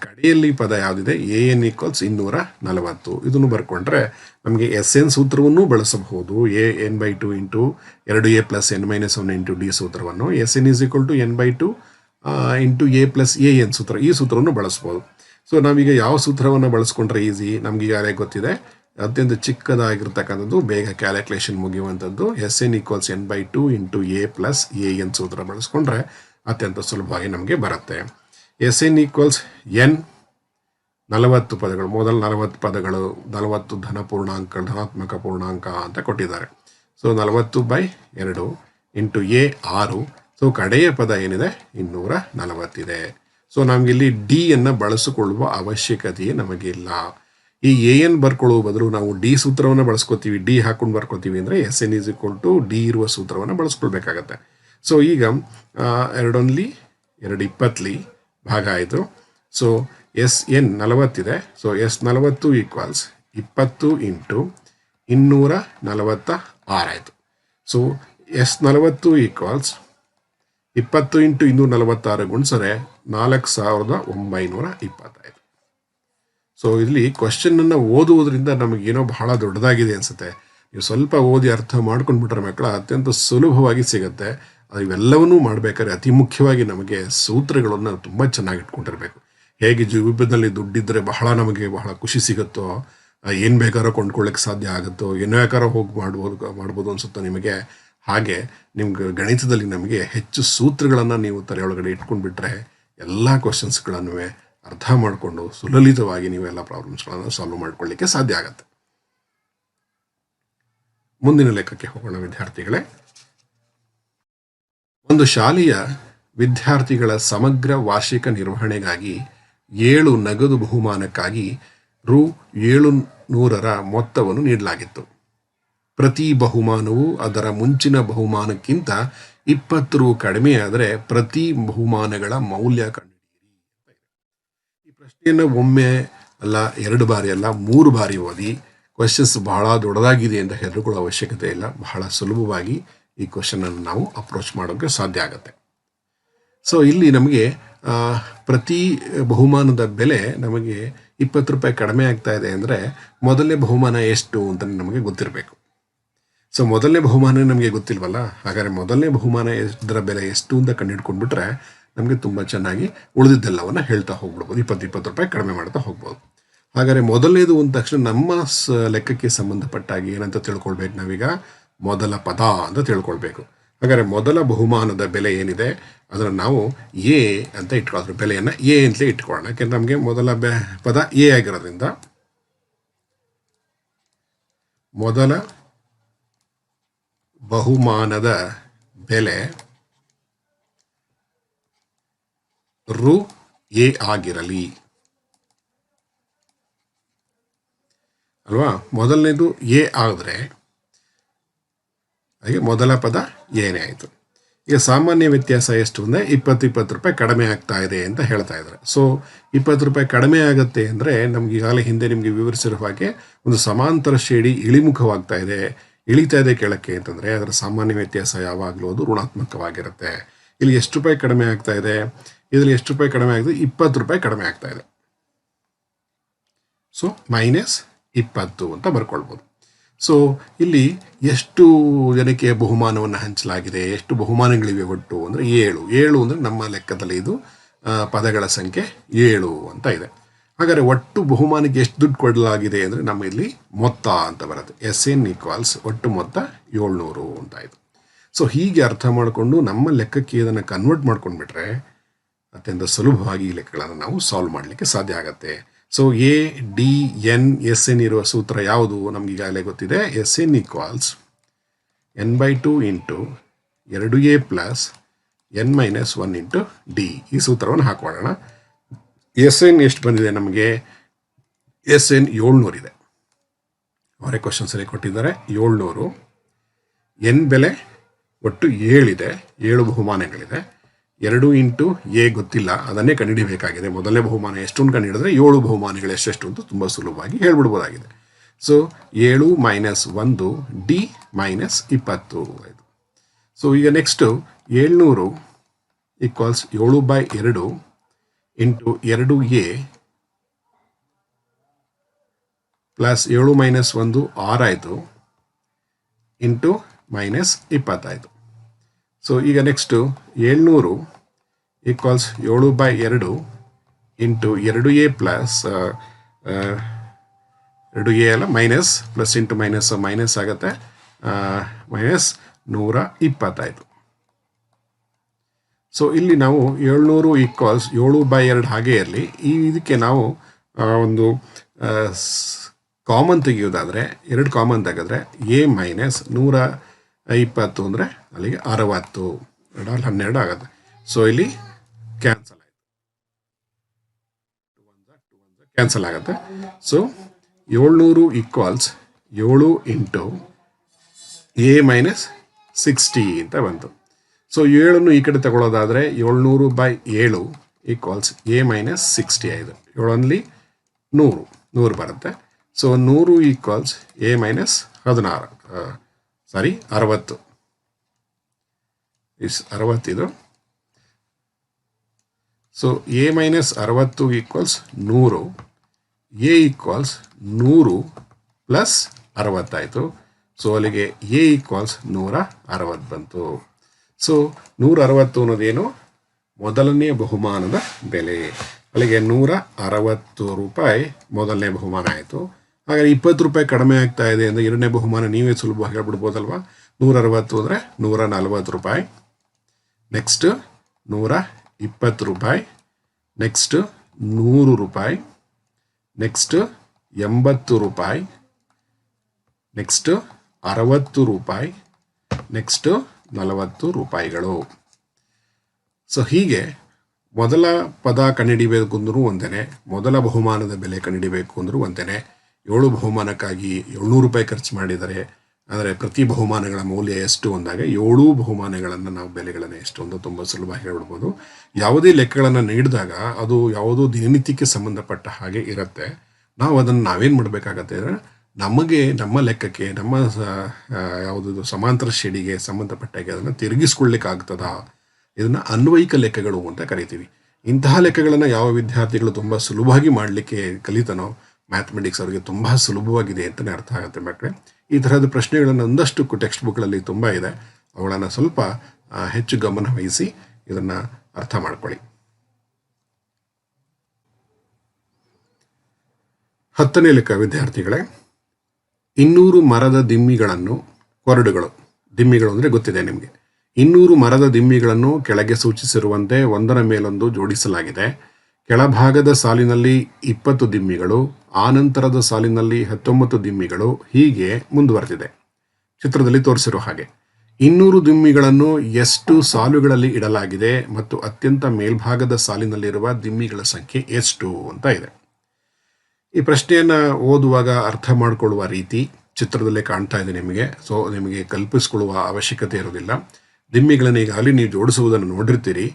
ಕಡೆಯಲ್ಲಿ ಪದ ಯಾವುದಿದೆ AN ಈಕ್ವಲ್ಸ್ 240. ಇದನ್ನು ಬರ್ಕೊಂಡ್ರೆ ನಮಗೆ SN ಸೂತ್ರವನ್ನು ಬಳಸಬಹುದು. AN/2 into 2A plus N-1 into D ಸೂತ್ರವನ್ನು, SN is equal to N/2 into A plus AN ಸೂತ್ರ, ಈ ಸೂತ್ರವನ್ನು ಬಳಸ್ಬೋದು. ಸೊ ನಾವೀಗ ಯಾವ ಸೂತ್ರವನ್ನು ಬಳಸ್ಕೊಂಡ್ರೆ ಈಸಿ? ನಮ್ಗೆ ಈಗಾಗಲೇ ಗೊತ್ತಿದೆ, ಅತ್ಯಂತ ಚಿಕ್ಕದಾಗಿರ್ತಕ್ಕಂಥದ್ದು, ಬೇಗ ಕ್ಯಾಲ್ಕುಲೇಷನ್ ಮುಗಿಯುವಂಥದ್ದು. SN equals N/2 into A plus AN ಸೂತ್ರ ಬಳಸ್ಕೊಂಡ್ರೆ ಅತ್ಯಂತ ಸುಲಭವಾಗಿ ನಮಗೆ ಬರುತ್ತೆ. SN ಈಕ್ವಲ್ಸ್ N 40 ಪದಗಳು, ಮೊದಲ 40 ಪದಗಳು 40 ಧನಾತ್ಮಕ ಪೂರ್ಣಾಂಕ ಅಂತ ಕೊಟ್ಟಿದ್ದಾರೆ. So 40/2 into A 6. ಸೊ ಕಡೆಯ ಪದ ಏನಿದೆ 240 ಇದೆ. ಸೊ ನಮಗಿಲ್ಲಿ D ಅನ್ನು ಬಳಸಿಕೊಳ್ಳುವ ಅವಶ್ಯಕತೆಯೇ ನಮಗಿಲ್ಲ. ಈ AN ಬರ್ಕೊಳ್ಳುವ ಬದಲು ನಾವು D ಸೂತ್ರವನ್ನು ಬಳಸ್ಕೊತೀವಿ, D ಹಾಕೊಂಡು ಬರ್ಕೊತೀವಿ ಅಂದರೆ SN is equal to D ಇರುವ ಸೂತ್ರವನ್ನು ಬಳಸ್ಕೊಳ್ಬೇಕಾಗತ್ತೆ. ಸೊ ಈಗ 2 20 ಭಾಗ ಆಯಿತು. ಸೊ SN 40 ಇದೆ. ಸೊ S40 ಈಕ್ವಲ್ಸ್ 20 ಇಂಟು 246 ಆಯಿತು. ಸೊ S40 ಈಕ್ವಲ್ಸ್ 20 ಇಂಟು 246 ಗುಣಿಸಿದ್ರೆ 4920 ಆಯಿತು. ಸೊ ಇಲ್ಲಿ ಕ್ವಶನನ್ನು ಓದುವುದರಿಂದ ನಮಗೇನೋ ಬಹಳ ದೊಡ್ಡದಾಗಿದೆ ಅನಿಸುತ್ತೆ. ನೀವು ಸ್ವಲ್ಪ ಓದಿ ಅರ್ಥ ಮಾಡ್ಕೊಂಡ್ಬಿಟ್ರೆ ಮಕ್ಕಳ ಅತ್ಯಂತ ಸುಲಭವಾಗಿ ಸಿಗುತ್ತೆ. ಇವೆಲ್ಲವನ್ನೂ ಮಾಡಬೇಕಾದ್ರೆ ಅತಿ ಮುಖ್ಯವಾಗಿ ನಮಗೆ ಸೂತ್ರಗಳನ್ನು ತುಂಬ ಚೆನ್ನಾಗಿ ಇಟ್ಕೊಂಡಿರ್ಬೇಕು. ಹೇಗೆ ಜೀವನದಲ್ಲಿ ದುಡ್ಡಿದ್ರೆ ನಮಗೆ ಬಹಳ ಖುಷಿ ಸಿಗುತ್ತೋ, ಏನು ಬೇಕಾದ್ರೂ ಕೊಂಡ್ಕೊಳ್ಳಿಕ್ಕೆ ಸಾಧ್ಯ ಆಗುತ್ತೋ, ಏನೋ ಬೇಕಾದ್ರೂ ಹೋಗಿ ಮಾಡ್ಬೋದು ಅನಿಸುತ್ತೋ ನಿಮಗೆ, ಹಾಗೆ ನಿಮ್ಗೆ ಗಣಿತದಲ್ಲಿ ನಮಗೆ ಹೆಚ್ಚು ಸೂತ್ರಗಳನ್ನು ನೀವು ತಲೆಯೊಳಗಡೆ ಇಟ್ಕೊಂಡ್ಬಿಟ್ರೆ ಎಲ್ಲ ಕ್ವಶನ್ಸ್ಗಳನ್ನು ಅರ್ಥ ಮಾಡಿಕೊಂಡು ಸುಲಲಿತವಾಗಿ ನೀವೆಲ್ಲ ಪ್ರಾಬ್ಲಮ್ಸ್ಗಳನ್ನು ಸಾಲ್ವ್ ಮಾಡ್ಕೊಳ್ಳಿಕ್ಕೆ ಸಾಧ್ಯ ಆಗುತ್ತೆ. ಮುಂದಿನ ಲೆಕ್ಕಕ್ಕೆ ಹೋಗೋಣ ವಿದ್ಯಾರ್ಥಿಗಳೇ. ಒಂದು ಶಾಲೆಯ ವಿದ್ಯಾರ್ಥಿಗಳ ಸಮಗ್ರ ವಾರ್ಷಿಕ ನಿರ್ವಹಣೆಗಾಗಿ 7 ನಗದು ಬಹುಮಾನಕ್ಕಾಗಿ ರು 700ರ ಮೊತ್ತವನ್ನು ನೀಡಲಾಗಿತ್ತು. ಪ್ರತಿ ಬಹುಮಾನವು ಅದರ ಮುಂಚಿನ ಬಹುಮಾನಕ್ಕಿಂತ 20 ರು ಕಡಿಮೆ ಆದರೆ ಪ್ರತಿ ಬಹುಮಾನಗಳ ಮೌಲ್ಯ ಕಂಡುಹಿಡಿಯಿರಿ. ಈ ಪ್ರಶ್ನೆಯನ್ನು ಒಮ್ಮೆ ಅಲ್ಲ, 2 ಬಾರಿ ಅಲ್ಲ, 3 ಬಾರಿ ಓದಿ. ಕ್ವಶನ್ಸ್ ಬಹಳ ದೊಡ್ಡದಾಗಿದೆ ಅಂತ ಹೆದರ್ಕೊಳ್ಳೋ ಅವಶ್ಯಕತೆ ಇಲ್ಲ. ಬಹಳ ಸುಲಭವಾಗಿ ಈ ಕ್ವಶನ್ ಅನ್ನು ನಾವು ಅಪ್ರೋಚ್ ಮಾಡೋಕ್ಕೆ ಸಾಧ್ಯ ಆಗುತ್ತೆ. ಸೊ ಇಲ್ಲಿ ನಮಗೆ ಪ್ರತಿ ಬಹುಮಾನದ ಬೆಲೆ ನಮಗೆ 20 ರೂಪಾಯಿ ಕಡಿಮೆ ಆಗ್ತಾ ಇದೆ ಅಂದರೆ ಮೊದಲನೇ ಬಹುಮಾನ ಎಷ್ಟು ಅಂತ ನಮಗೆ ಗೊತ್ತಿರಬೇಕು. ಸೊ ಮೊದಲನೇ ಬಹುಮಾನ ನಮಗೆ ಗೊತ್ತಿಲ್ವಲ್ಲ, ಹಾಗಾದರೆ ಮೊದಲನೇ ಬಹುಮಾನ ಇದರ ಬೆಲೆ ಎಷ್ಟು ಅಂತ ಕಂಡುಹಿಡ್ಕೊಂಡ್ಬಿಟ್ರೆ ನಮಗೆ ತುಂಬ ಚೆನ್ನಾಗಿ ಉಳಿದಿದ್ದೆಲ್ಲವನ್ನು ಹೇಳ್ತಾ ಹೋಗ್ಬಿಡ್ಬೋದು. 20 ರೂಪಾಯಿ ಕಡಿಮೆ ಮಾಡ್ತಾ ಹೋಗ್ಬೋದು. ಹಾಗಾದರೆ ಮೊದಲನೇದು ಅಂದ ತಕ್ಷಣ ನಮ್ಮ ಲೆಕ್ಕಕ್ಕೆ ಸಂಬಂಧಪಟ್ಟಾಗಿ ಏನಂತ ತಿಳ್ಕೊಳ್ಬೇಕು ನಾವೀಗ? ಮೊದಲ ಪದ ಅಂತ ತಿಳ್ಕೊಳ್ಬೇಕು. ಹಾಗಾದರೆ ಮೊದಲ ಬಹುಮಾನದ ಬೆಲೆ ಏನಿದೆ ಅದನ್ನು ನಾವು ಎ ಅಂತ ಇಟ್ಕೊಳ್ಳೋದ್ರ ಬೆಲೆಯನ್ನು ಎ ಅಂತಲೇ ಇಟ್ಕೊಳ್ಳೋಣ. ಯಾಕೆಂದ್ರೆ ನಮಗೆ ಮೊದಲ ಪದ ಎ ಆಗಿರೋದ್ರಿಂದ ಮೊದಲ ಬಹುಮಾನದ ಬೆಲೆ ರು ಎ ಆಗಿರಲಿ ಅಲ್ವಾ. ಮೊದಲನೇದು ಎ ಆದರೆ ಹಾಗೆ ಮೊದಲ ಪದ ಏನೇ ಆಯಿತು. ಈಗ ಸಾಮಾನ್ಯ ವ್ಯತ್ಯಾಸ ಎಷ್ಟು ಅಂದರೆ 20 ರೂಪಾಯಿ ಕಡಿಮೆ ಆಗ್ತಾ ಇದೆ ಅಂತ ಹೇಳ್ತಾ ಇದ್ದಾರೆ. ಸೊ 20 ರೂಪಾಯಿ ಕಡಿಮೆ ಆಗುತ್ತೆ ಅಂದರೆ ನಮ್ಗೆ ಈಗಾಗಲೇ ಹಿಂದೆ ನಿಮಗೆ ವಿವರಿಸಿರುವ ಹಾಗೆ ಒಂದು ಸಮಾಂತರ ಶ್ರೇಣಿ ಇಳಿಮುಖವಾಗ್ತಾ ಇದೆ, ಇಳಿತಾ ಇದೆ ಕೆಳಕ್ಕೆ ಅಂತಂದರೆ ಅದರ ಸಾಮಾನ್ಯ ವ್ಯತ್ಯಾಸ ಯಾವಾಗಲೂ ಅದು ಋಣಾತ್ಮಕವಾಗಿರುತ್ತೆ. ಇಲ್ಲಿ ಎಷ್ಟು ರೂಪಾಯಿ ಕಡಿಮೆ ಆಗ್ತಾ ಇದೆ? ಇದರಲ್ಲಿ ಎಷ್ಟು ರೂಪಾಯಿ ಕಡಿಮೆ ಆಗಿದೆ? 20 ರೂಪಾಯಿ ಕಡಿಮೆ ಆಗ್ತಾ ಇದೆ. ಸೊ -20 ಅಂತ ಬರ್ಕೊಳ್ಬೋದು. ಸೊ ಇಲ್ಲಿ ಎಷ್ಟು ಜನಕ್ಕೆ ಬಹುಮಾನವನ್ನು ಹಂಚಲಾಗಿದೆ, ಎಷ್ಟು ಬಹುಮಾನಗಳಿವೆ ಒಟ್ಟು ಅಂದರೆ 7 ಅಂದರೆ ನಮ್ಮ ಲೆಕ್ಕದಲ್ಲಿ ಇದು ಪದಗಳ ಸಂಖ್ಯೆ 7 ಅಂತ ಇದೆ. ಹಾಗಾದರೆ ಒಟ್ಟು ಬಹುಮಾನಕ್ಕೆ ಎಷ್ಟು ದುಡ್ಡು ಕೊಡಲಾಗಿದೆ ಅಂದರೆ ನಮ್ಮ ಇಲ್ಲಿ ಮೊತ್ತ ಅಂತ ಬರುತ್ತೆ. SN = ಒಟ್ಟು ಮೊತ್ತ 700 ಅಂತ ಆಯಿತು. ಸೊ ಹೀಗೆ ಅರ್ಥ ಮಾಡಿಕೊಂಡು ನಮ್ಮ ಲೆಕ್ಕಕ್ಕೆ ಇದನ್ನು ಕನ್ವರ್ಟ್ ಮಾಡ್ಕೊಂಡ್ಬಿಟ್ರೆ ಅತ್ಯಂತ ಸುಲಭವಾಗಿ ಈ ಲೆಕ್ಕಗಳನ್ನು ನಾವು ಸಾಲ್ವ್ ಮಾಡಲಿಕ್ಕೆ ಸಾಧ್ಯ ಆಗುತ್ತೆ. ಸೊ ADN/SN ಇರುವ ಸೂತ್ರ ಯಾವುದು ನಮ್ಗೆ ಈಗಾಗಲೇ ಗೊತ್ತಿದೆ. SN = n/2 × 2a + n-1 × d. ಈ ಸೂತ್ರವನ್ನು ಹಾಕೋಣ. SN ಎಷ್ಟು ಬಂದಿದೆ ನಮಗೆ? SN 700 ಇದೆ. ಅವರೇ ಕ್ವಶನ್ಸಲ್ಲಿ ಕೊಟ್ಟಿದ್ದಾರೆ 700. n ಬೆಲೆ ಒಟ್ಟು 7 ಇದೆ, 7 ಬಹುಮಾನಗಳಿದೆ. 2 × a ಗೊತ್ತಿಲ್ಲ, ಅದನ್ನೇ ಕಂಡುಹಿಡಿಯಬೇಕಾಗಿದೆ. ಮೊದಲನೇ ಬಹುಮಾನ ಎಷ್ಟು ಕಂಡುಹಿಡಿದ್ರೆ 7 ಬಹುಮಾನಗಳು ಎಷ್ಟೆಷ್ಟು ಅಂತ ತುಂಬ ಸುಲಭವಾಗಿ ಹೇಳ್ಬಿಡ್ಬೋದಾಗಿದೆ. ಸೊ 7 - 1 d - 20 ಆಯಿತು. ಸೊ ಈಗ ನೆಕ್ಸ್ಟು 700 = 7/2 × 2a + 7 - 1 6 ಆಯಿತು ಇಂಟು -20 ಆಯಿತು. ಸೊ ಈಗ ನೆಕ್ಸ್ಟು 700 = 7/2 × 2a + 2a ಅಲ್ಲ ಮೈನಸ್ ಪ್ಲಸ್ ಇಂಟು ಮೈನಸ್ ಆಗುತ್ತೆ, -120 ಆಯಿತು. ಸೊ ಇಲ್ಲಿ ನಾವು 700 = 7/2 ಹಾಗೇ ಇರಲಿ. ಇದಕ್ಕೆ ನಾವು ಒಂದು ಕಾಮನ್ ತೆಗೆಯೋದಾದರೆ 2 ಕಾಮನ್ ತೆಗೆದ್ರೆ a - 120 ಅಂದರೆ ಅಲ್ಲಿಗೆ 60, 12 ಆಗುತ್ತೆ. ಸೊ ಇಲ್ಲಿ ಕ್ಯಾನ್ಸಲ್ ಆಯಿತು, ಕ್ಯಾನ್ಸಲ್ ಆಗುತ್ತೆ. ಸೊ 700 = 7 × a - 60 ಅಂತ ಬಂತು. ಸೊ 7 ಈ ಕಡೆ ತಗೊಳ್ಳೋದಾದರೆ 700/7 = a - 60 ಆಯಿತು. 7 100 ಬರುತ್ತೆ. ಸೊ 100 = a - 16 60 ಇದು. ಸೊ a - 60 = 100, a = 100 + 60 ಆಯಿತು. ಸೊ ಅಲ್ಲಿಗೆ a = 160 ಬಂತು. ಸೊ 160 ಅನ್ನೋದೇನು? ಮೊದಲನೇ ಬಹುಮಾನದ ಬೆಲೆ. ಅಲ್ಲಿಗೆ 160 ರೂಪಾಯಿ ಮೊದಲನೇ ಬಹುಮಾನ ಆಯಿತು. ಹಾಗಾದರೆ 20 ರೂಪಾಯಿ ಕಡಿಮೆ ಆಗ್ತಾ ಇದೆ ಅಂದರೆ ಎರಡನೇ ಬಹುಮಾನ ನೀವೇ ಸುಲಭವಾಗಿ ಹೇಳ್ಬಿಡ್ಬೋದಲ್ವ. 160 ಅಂದರೆ 140 ರೂಪಾಯಿ, ನೆಕ್ಸ್ಟ್ 120 ರೂಪಾಯಿ, ನೆಕ್ಸ್ಟ್ 100 ರೂಪಾಯಿ, ನೆಕ್ಸ್ಟ್ 80 ರೂಪಾಯಿ, ನೆಕ್ಸ್ಟ್ 60 ರೂಪಾಯಿ, ನೆಕ್ಸ್ಟ್ 40 ರೂಪಾಯಿಗಳು. ಸೊ ಹೀಗೆ ಮೊದಲ ಪದ ಕಂಡುಹಿಡಿಬೇಕು ಅಂದರೂ ಒಂದೇ, ಮೊದಲ ಬಹುಮಾನದ ಬೆಲೆ ಕಂಡುಹಿಡಿಬೇಕು ಅಂದರೂ ಒಂದೇ. 7 ಬಹುಮಾನಕ್ಕಾಗಿ 700 ರೂಪಾಯಿ ಖರ್ಚು ಮಾಡಿದ್ದಾರೆ. ಅಂದರೆ ಪ್ರತಿ ಬಹುಮಾನಗಳ ಮೌಲ್ಯ ಎಷ್ಟು ಅಂದಾಗ 7 ಬಹುಮಾನಗಳನ್ನು ನಾವು ಬೆಲೆಗಳನ್ನು ಎಷ್ಟು ಅಂತ ತುಂಬ ಸುಲಭವಾಗಿ ಹೇಳ್ಬಿಡ್ಬೋದು. ಯಾವುದೇ ಲೆಕ್ಕಗಳನ್ನು ನೀಡಿದಾಗ ಅದು ಯಾವುದೋ ದಿನನಿತ್ಯಕ್ಕೆ ಸಂಬಂಧಪಟ್ಟ ಹಾಗೆ ಇರುತ್ತೆ. ನಾವು ಅದನ್ನು ನಾವೇನು ಮಾಡಬೇಕಾಗತ್ತೆ ಅಂದರೆ ನಮಗೆ ನಮ್ಮ ಲೆಕ್ಕಕ್ಕೆ ನಮ್ಮ ಯಾವುದದು ಸಮಾಂತರ ಶ್ರೇಣಿಗೆ ಸಂಬಂಧಪಟ್ಟಾಗೆ ಅದನ್ನು ತಿರುಗಿಸ್ಕೊಳ್ಳಿಕ್ಕೆ ಆಗ್ತದಾ, ಇದನ್ನು ಅನ್ವಯಿಕ ಲೆಕ್ಕಗಳು ಅಂತ ಕರಿತೀವಿ. ಇಂತಹ ಲೆಕ್ಕಗಳನ್ನು ಯಾವ ವಿದ್ಯಾರ್ಥಿಗಳು ತುಂಬ ಸುಲಭವಾಗಿ ಮಾಡಲಿಕ್ಕೆ ಕಲಿತಾನೋ ಮ್ಯಾಥಮೆಟಿಕ್ಸ್ ಅವರಿಗೆ ತುಂಬ ಸುಲಭವಾಗಿದೆ ಅಂತಲೇ ಅರ್ಥ ಆಗುತ್ತೆ ಮಕ್ಕಳೇ. ಈ ತರಹದ ಪ್ರಶ್ನೆಗಳನ್ನು ಒಂದಷ್ಟು ಟೆಕ್ಸ್ಟ್ ಬುಕ್ಗಳಲ್ಲಿ ತುಂಬ ಇದೆ. ಅವುಗಳನ್ನು ಸ್ವಲ್ಪ ಹೆಚ್ಚು ಗಮನ ವಹಿಸಿ ಇದನ್ನು ಅರ್ಥ ಮಾಡ್ಕೊಳ್ಳಿ. 10ನೇ ಲೆಕ್ಕ ವಿದ್ಯಾರ್ಥಿಗಳೇ, 200 ಮರದ ದಿಮ್ಮಿಗಳನ್ನು, ಕೊರಡುಗಳು, ದಿಮ್ಮಿಗಳು ಅಂದರೆ ಗೊತ್ತಿದೆ ನಿಮಗೆ. 200 ಮರದ ದಿಮ್ಮಿಗಳನ್ನು ಕೆಳಗೆ ಸೂಚಿಸಿರುವಂತೆ ಒಂದರ ಮೇಲೊಂದು ಜೋಡಿಸಲಾಗಿದೆ. ಕೆಳಭಾಗದ ಸಾಲಿನಲ್ಲಿ 20 ದಿಮ್ಮಿಗಳು, ಆನಂತರದ ಸಾಲಿನಲ್ಲಿ 19 ದಿಮ್ಮಿಗಳು, ಹೀಗೆ ಮುಂದುವರೆದಿದೆ. ಚಿತ್ರದಲ್ಲಿ ತೋರಿಸಿರೋ ಹಾಗೆ 200 ದಿಮ್ಮಿಗಳನ್ನು ಎಷ್ಟು ಸಾಲುಗಳಲ್ಲಿ ಇಡಲಾಗಿದೆ ಮತ್ತು ಅತ್ಯಂತ ಮೇಲ್ಭಾಗದ ಸಾಲಿನಲ್ಲಿರುವ ದಿಮ್ಮಿಗಳ ಸಂಖ್ಯೆ ಎಷ್ಟು ಅಂತ ಇದೆ. ಈ ಪ್ರಶ್ನೆಯನ್ನು ಓದುವಾಗ ಅರ್ಥ ಮಾಡಿಕೊಳ್ಳುವ ರೀತಿ ಚಿತ್ರದಲ್ಲೇ ಕಾಣ್ತಾ ಇದೆ ನಿಮಗೆ. ಸೊ ನಿಮಗೆ ಕಲ್ಪಿಸಿಕೊಳ್ಳುವ ಅವಶ್ಯಕತೆ ಇರೋದಿಲ್ಲ. ದಿಮ್ಮಿಗಳನ್ನು ಈಗಾಗಲೇ ನೀವು ಜೋಡಿಸುವುದನ್ನು ನೋಡಿರ್ತೀರಿ.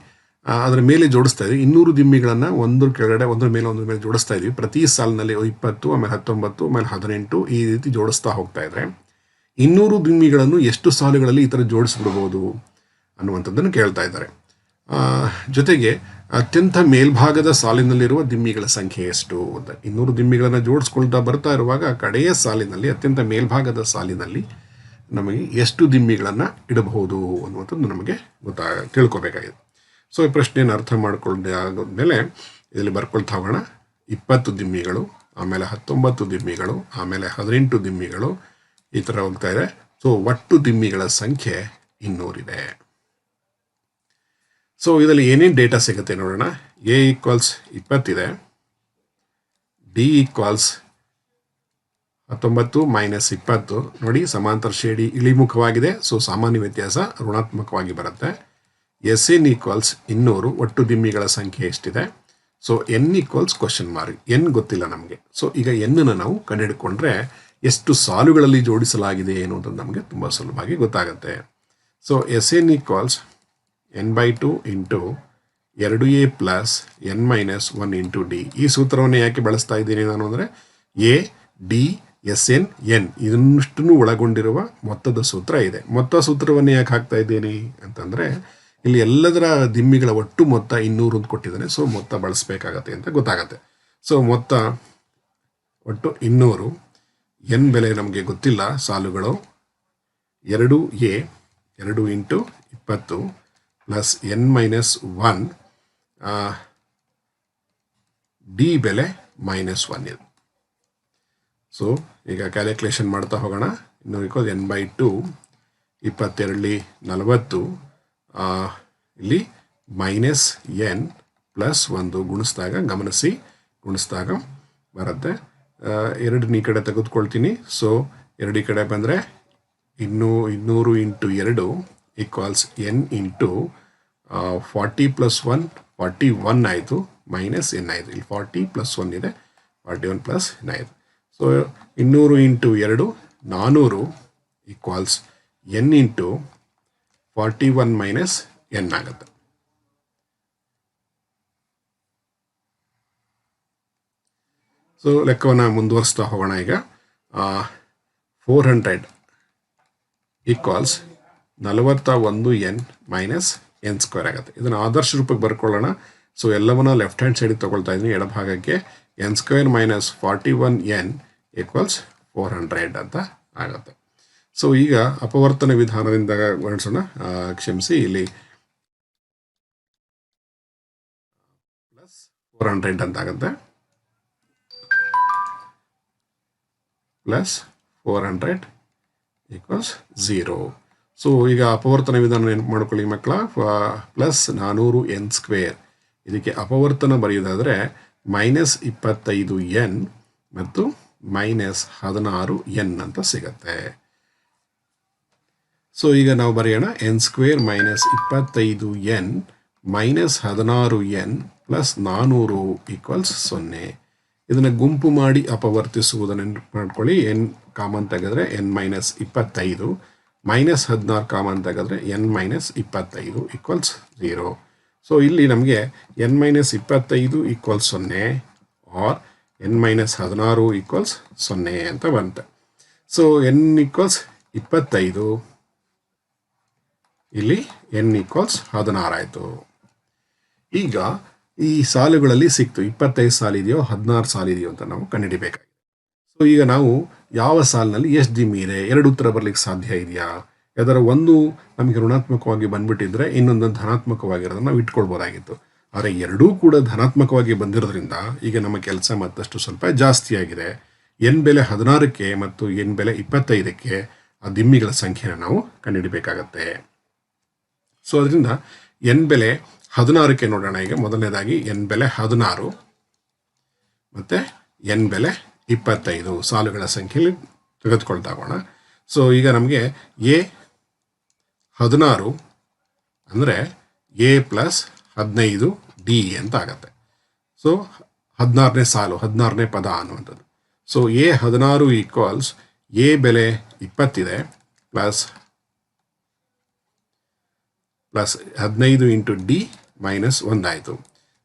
ಅದರ ಮೇಲೆ ಜೋಡಿಸ್ತಾ ಇದ್ದೀವಿ. 200 ದಿಮ್ಮಿಗಳನ್ನು ಒಂದ್ರ ಕೆಳಗಡೆ ಒಂದ್ರ ಮೇಲೆ ಜೋಡಿಸ್ತಾ ಇದ್ದೀವಿ. ಪ್ರತಿ ಸಾಲಿನಲ್ಲಿ 20, ಆಮೇಲೆ 19, ಆಮೇಲೆ 18 ಈ ರೀತಿ ಜೋಡಿಸ್ತಾ ಹೋಗ್ತಾ ಇದ್ರೆ 200 ದಿಮ್ಮಿಗಳನ್ನು ಎಷ್ಟು ಸಾಲುಗಳಲ್ಲಿ ಈ ಥರ ಜೋಡಿಸ್ಬಿಡ್ಬೋದು ಅನ್ನುವಂಥದ್ದನ್ನು ಕೇಳ್ತಾ ಇದ್ದಾರೆ. ಜೊತೆಗೆ ಅತ್ಯಂತ ಮೇಲ್ಭಾಗದ ಸಾಲಿನಲ್ಲಿರುವ ದಿಮ್ಮಿಗಳ ಸಂಖ್ಯೆ ಎಷ್ಟು ಅಂತ. 200 ದಿಮ್ಮಿಗಳನ್ನು ಜೋಡಿಸ್ಕೊಳ್ತಾ ಬರ್ತಾ ಇರುವಾಗ ಕಡೆಯ ಸಾಲಿನಲ್ಲಿ, ಅತ್ಯಂತ ಮೇಲ್ಭಾಗದ ಸಾಲಿನಲ್ಲಿ ನಮಗೆ ಎಷ್ಟು ದಿಮ್ಮಿಗಳನ್ನು ಇಡಬಹುದು ಅನ್ನುವಂಥದ್ದು ನಮಗೆ ತಿಳ್ಕೊಬೇಕಾಗಿದೆ. ಸೊ ಈ ಪ್ರಶ್ನೆಯನ್ನು ಅರ್ಥ ಮಾಡಿಕೊಂಡೆ ಆದಮೇಲೆ ಇದರಲ್ಲಿ ಬರ್ಕೊಳ್ತಾ ಹೋಗೋಣ. 20 ದಿಮ್ಮಿಗಳು, ಆಮೇಲೆ 19 ದಿಮ್ಮಿಗಳು, ಆಮೇಲೆ 18 ದಿಮ್ಮಿಗಳು, ಈ ಥರ ಹೋಗ್ತಾ ಇದೆ. ಸೊ ಒಟ್ಟು ದಿಮ್ಮಿಗಳ ಸಂಖ್ಯೆ 200 ಇದೆ. ಸೊ ಇದರಲ್ಲಿ ಏನೇನು ಡೇಟಾ ಸಿಗುತ್ತೆ ನೋಡೋಣ. A = 20 ಇದೆ, D = 19 - 20. ನೋಡಿ, ಸಮಾಂತರ ಶ್ರೇಣಿ ಇಳಿಮುಖವಾಗಿದೆ. ಸೊ ಸಾಮಾನ್ಯ ವ್ಯತ್ಯಾಸ ಋಣಾತ್ಮಕವಾಗಿ ಬರುತ್ತೆ. SN = 200. ಒಟ್ಟು ದಿಮ್ಮಿಗಳ ಸಂಖ್ಯೆ ಎಷ್ಟಿದೆ? ಸೊ N = N ಗೊತ್ತಿಲ್ಲ ನಮಗೆ. ಸೊ ಈಗ N ನಾವು ಕಂಡುಹಿಡ್ಕೊಂಡ್ರೆ ಎಷ್ಟು ಸಾಲುಗಳಲ್ಲಿ ಜೋಡಿಸಲಾಗಿದೆ ಅನ್ನೋದು ನಮಗೆ ತುಂಬ ಸುಲಭವಾಗಿ ಗೊತ್ತಾಗುತ್ತೆ. So SN = n/2 × 2a + n - 1 × d. ಈ ಸೂತ್ರವನ್ನು ಯಾಕೆ ಬಳಸ್ತಾ ಇದ್ದೀನಿ ನಾನು ಅಂದರೆ A, D, SN, N ಇದನ್ನಷ್ಟನ್ನು ಒಳಗೊಂಡಿರುವ ಮೊತ್ತದ ಸೂತ್ರ ಇದೆ. ಮೊತ್ತ ಸೂತ್ರವನ್ನು ಯಾಕೆ ಹಾಕ್ತಾ ಇದ್ದೀನಿ ಅಂತಂದರೆ ಇಲ್ಲಿ ಎಲ್ಲದರ ದಿಮ್ಮಿಗಳ ಒಟ್ಟು ಮೊತ್ತ 200 ಅಂತ ಕೊಟ್ಟಿದ್ದಾನೆ. ಸೊ ಮೊತ್ತ ಬಳಸಬೇಕಾಗತ್ತೆ ಅಂತ ಗೊತ್ತಾಗತ್ತೆ. ಸೊ ಮೊತ್ತ ಒಟ್ಟು 200. N ಬೆಲೆ ನಮಗೆ ಗೊತ್ತಿಲ್ಲ, ಸಾಲುಗಳು 2a 2 × 20 + n - 1 D ಬೆಲೆ -1 ಇದೆ. ಸೊ ಈಗ ಕ್ಯಾಲ್ಕುಲೇಷನ್ ಮಾಡ್ತಾ ಹೋಗೋಣ. 200 n/2, 22 40, ಇಲ್ಲಿ -n + 1 ಗುಣಿಸಿದಾಗ, ಗಮನಿಸಿ ಗುಣಿಸಿದಾಗ ಬರುತ್ತೆ. 2 ಈ ಕಡೆ ತೆಗೆದುಕೊಳ್ತೀನಿ. ಸೊ 2 ಈ ಕಡೆ ಬಂದರೆ 200 × 2 = n × 40 + 1 41 ಆಯಿತು, -n ಆಯಿತು. ಇಲ್ಲಿ 40 + 1 ಇದೆ, 41 + n ಆಯಿತು. ಸೊ 200 × 2 400 = n × 41 - n ಆಗುತ್ತೆ. ಸೊ ಲೆಕ್ಕವನ್ನು ಮುಂದುವರಿಸ್ತಾ ಹೋಗೋಣ. ಈಗ 400 = 41n - n² ಆಗುತ್ತೆ. ಇದನ್ನು ಆದರ್ಶ ರೂಪಕ್ಕೆ ಬರ್ಕೊಳ್ಳೋಣ. ಸೊ ಎಲ್ಲವನ್ನ ಲೆಫ್ಟ್ ಹ್ಯಾಂಡ್ ಸೈಡಿಗೆ ತಗೊಳ್ತಾ ಇದ್ದೀನಿ, ಎಡಭಾಗಕ್ಕೆ. n² - 41n = 400 ಅಂತ ಆಗುತ್ತೆ. ಸೊ ಈಗ ಅಪವರ್ತನ ವಿಧಾನದಿಂದ ಗಣಿಸೋಣ. ಕ್ಷಮಿಸಿ, ಇಲ್ಲಿ +400 ಅಂತ ಆಗುತ್ತೆ. +400 = 0. ಸೊ ಈಗ ಅಪವರ್ತನ ವಿಧಾನ ನೆನಪು ಮಾಡ್ಕೊಳ್ಳಿ ಮಕ್ಕಳ. +400n². ಇದಕ್ಕೆ ಅಪವರ್ತನ ಬರೆಯೋದಾದರೆ -25n ಮತ್ತು -16n ಅಂತ ಸಿಗತ್ತೆ. ಸೊ ಈಗ ನಾವು ಬರೆಯೋಣ. n² - 25n - 16n + 400 = 0. ಇದನ್ನು ಗುಂಪು ಮಾಡಿ ಅಪವರ್ತಿಸುವುದನ್ನು ಮಾಡ್ಕೊಳ್ಳಿ. ಎನ್ ಕಾಮನ್ ತೆಗೆದ್ರೆ n-25 -16 ಕಾಮನ್ ತೆಗೆದ್ರೆ n-25 ಈಕ್ವಲ್ಸ್ 0. ಸೊ ಇಲ್ಲಿ ನಮಗೆ n-25 equals 0 R n-16 equals 0 ಅಂತ ಬಂತೆ. ಸೊ n ಈಕ್ವಲ್ಸ್ 25, ಇಲ್ಲಿ n ಈಕ್ವಲ್ಸ್ 16 ಆಯಿತು. ಈಗ ಈ ಸಾಲುಗಳಲ್ಲಿ ಸಿಕ್ತು 25 ಸಾಲಿದೆಯೋ 16 ಸಾಲಿದೆಯೋ ಅಂತ ನಾವು ಕಂಡುಹಿಡಿಬೇಕಾಗಿದೆ. ಸೊ ಈಗ ನಾವು ಯಾವ ಸಾಲಿನಲ್ಲಿ ಎಷ್ಟು ದಿಮ್ಮಿ ಇದೆ, ಎರಡು ಉತ್ತರ ಬರಲಿಕ್ಕೆ ಸಾಧ್ಯ ಇದೆಯಾ? ಯಾವ್ದಾರ ಒಂದು ನಮಗೆ ಋಣಾತ್ಮಕವಾಗಿ ಬಂದ್ಬಿಟ್ಟಿದ್ರೆ ಇನ್ನೊಂದು ಧನಾತ್ಮಕವಾಗಿರೋದನ್ನ ನಾವು ಇಟ್ಕೊಳ್ಬೋದಾಗಿತ್ತು. ಆದರೆ ಎರಡೂ ಕೂಡ ಧನಾತ್ಮಕವಾಗಿ ಬಂದಿರೋದ್ರಿಂದ ಈಗ ನಮ್ಮ ಕೆಲಸ ಮತ್ತಷ್ಟು ಸ್ವಲ್ಪ ಜಾಸ್ತಿ ಆಗಿದೆ. ಎನ್ ಬೆಲೆ 16ಕ್ಕೆ ಮತ್ತು ಎನ್ ಬೆಲೆ 25ಕ್ಕೆ ಆ ದಿಮ್ಮಿಗಳ ಸಂಖ್ಯೆನ ನಾವು ಕಂಡುಹಿಡಬೇಕಾಗತ್ತೆ. ಸೊ ಅದರಿಂದ ಎನ್ ಬೆಲೆ 16ಕ್ಕೆ ನೋಡೋಣ. ಈಗ ಮೊದಲನೇದಾಗಿ ಎನ್ ಬೆಲೆ 16 ಮತ್ತು ಎನ್ ಬೆಲೆ 25 ಸಾಲುಗಳ ಸಂಖ್ಯೆಯಲ್ಲಿ ತೆಗೆದುಕೊಳ್ತಾ ಹೋಗೋಣ. ಸೊ ಈಗ ನಮಗೆ ಎ 16 ಅಂದರೆ ಎ ಪ್ಲಸ್ 15 ಡಿ ಅಂತ ಆಗತ್ತೆ. ಸೊ 16ನೇ ಸಾಲು 16ನೇ ಪದ ಅನ್ನುವಂಥದ್ದು. ಸೊ ಎ 16 ಈಕ್ವಲ್ಸ್ ಎ ಬೆಲೆ 20 ಪ್ಲಸ್ 15 ಇಂಟು ಡಿ -1 ಆಯಿತು.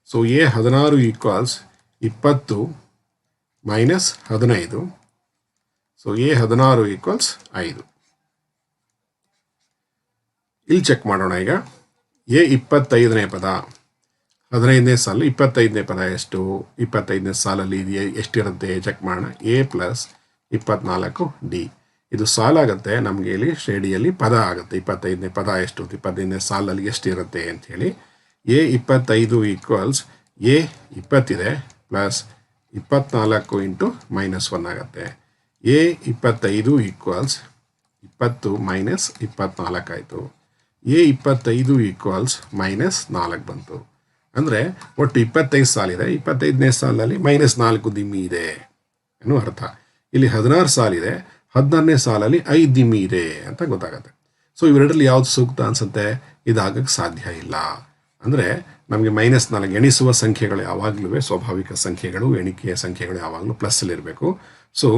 So A 16 equals 20 minus 15. So A 16 equals 5. ಇಲ್ಲಿ ಚೆಕ್ ಮಾಡೋಣ. ಈಗ ಎ 25ನೇ ಪದ 15ನೇ ಸಾಲು 25ನೇ ಪದ ಎಷ್ಟು? 25ನೇ ಸಾಲಲ್ಲಿ ಇದೆಯಾ ಎಷ್ಟಿರುತ್ತೆ ಚೆಕ್ ಮಾಡೋಣ. ಎ ಪ್ಲಸ್ 24 ಡಿ ಇದು ಸಾಲಾಗುತ್ತೆ. ನಮಗೆ ಇಲ್ಲಿ ಶ್ರೇಣಿಯಲ್ಲಿ ಪದ ಆಗುತ್ತೆ. 25ನೇ ಪದ ಎಷ್ಟು? 25ನೇ ಸಾಲಲ್ಲಿ ಎಷ್ಟಿರುತ್ತೆ ಅಂಥೇಳಿ. A 25 equals A 20 plus 24 into -1 ಆಗುತ್ತೆ. ಎ 25 ಈಕ್ವಲ್ಸ್ 20 ಮೈನಸ್ 24 ಆಯಿತು. ಎ 25 ಈಕ್ವಲ್ಸ್ -4 ಬಂತು. ಅಂದರೆ ಒಟ್ಟು 25 ಸಾಲಿದೆ. 25ನೇ ಸಾಲಲ್ಲಿ -4 ದಿಮ್ಮಿ ಇದೆ ಅನ್ನೋ ಅರ್ಥ. ಇಲ್ಲಿ 16 ಸಾಲಿದೆ, 16ನೇ ಸಾಲಲ್ಲಿ 5 ದಿಮ್ಮಿ ಇದೆ ಅಂತ ಗೊತ್ತಾಗುತ್ತೆ. ಸೊ ಇವೆರಡರಲ್ಲಿ ಯಾವ್ದು ಸೂಕ್ತ ಅನ್ಸುತ್ತೆ? ಇದಾಗಕ್ಕೆ ಸಾಧ್ಯ ಇಲ್ಲ. ಅಂದರೆ ನಮಗೆ -4 ಎಣಿಸುವ ಸಂಖ್ಯೆಗಳು ಯಾವಾಗಲೂ ಸ್ವಾಭಾವಿಕ ಸಂಖ್ಯೆಗಳು, ಎಣಿಕೆಯ ಸಂಖ್ಯೆಗಳು ಯಾವಾಗಲೂ ಪ್ಲಸ್ಸಲ್ಲಿರಬೇಕು. ಸೊ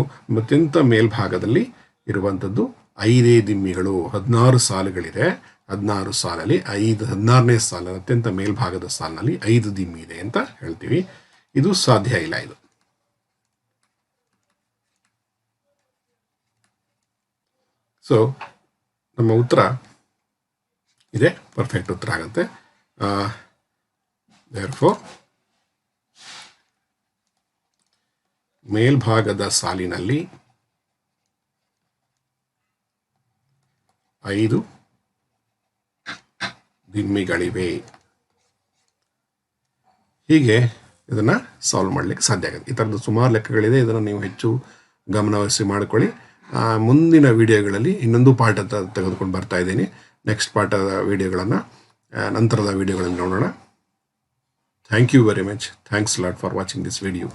ಅತ್ಯಂತ ಮೇಲ್ಭಾಗದಲ್ಲಿ ಇರುವಂಥದ್ದು 5 ದಿಮ್ಮಿಗಳು. 16 ಸಾಲುಗಳಿದೆ. 16 ಸಾಲಲ್ಲಿ 16ನೇ ಸಾಲ ಅತ್ಯಂತ ಮೇಲ್ಭಾಗದ ಸಾಲಿನಲ್ಲಿ 5 ದಿಮ್ಮಿ ಇದೆ ಅಂತ ಹೇಳ್ತೀವಿ. ಇದು ಸಾಧ್ಯ ಇಲ್ಲ. ಇದು ಸೊ ನಮ್ಮ ಉತ್ತರ ಇದೆ, ಪರ್ಫೆಕ್ಟ್ ಉತ್ತರ ಆಗುತ್ತೆ. therefore ಮೇಲ್ಭಾಗದ ಸಾಲಿನಲ್ಲಿ 5 ದಿಮ್ಮಿಗಳಿವೆ. ಹೀಗೆ ಇದನ್ನು ಸಾಲ್ವ್ ಮಾಡಲಿಕ್ಕೆ ಸಾಧ್ಯ ಆಗುತ್ತೆ. ಈ ಥರದ್ದು ಸುಮಾರು ಲೆಕ್ಕಗಳಿದೆ. ಇದನ್ನು ನೀವು ಹೆಚ್ಚು ಗಮನವಹಿಸಿ ಮಾಡಿಕೊಳ್ಳಿ. ಮುಂದಿನ ವಿಡಿಯೋಗಳಲ್ಲಿ ಇನ್ನೊಂದು ಪಾಠ ತೆಗೆದುಕೊಂಡು ಬರ್ತಾ ಇದ್ದೀನಿ. ನೆಕ್ಸ್ಟ್ ಪಾಠದ ವಿಡಿಯೋಗಳನ್ನು ನಂತರದ ವಿಡಿಯೋಗಳಲ್ಲಿ ನೋಡೋಣ. Thank you very much. Thanks lot for watching this video.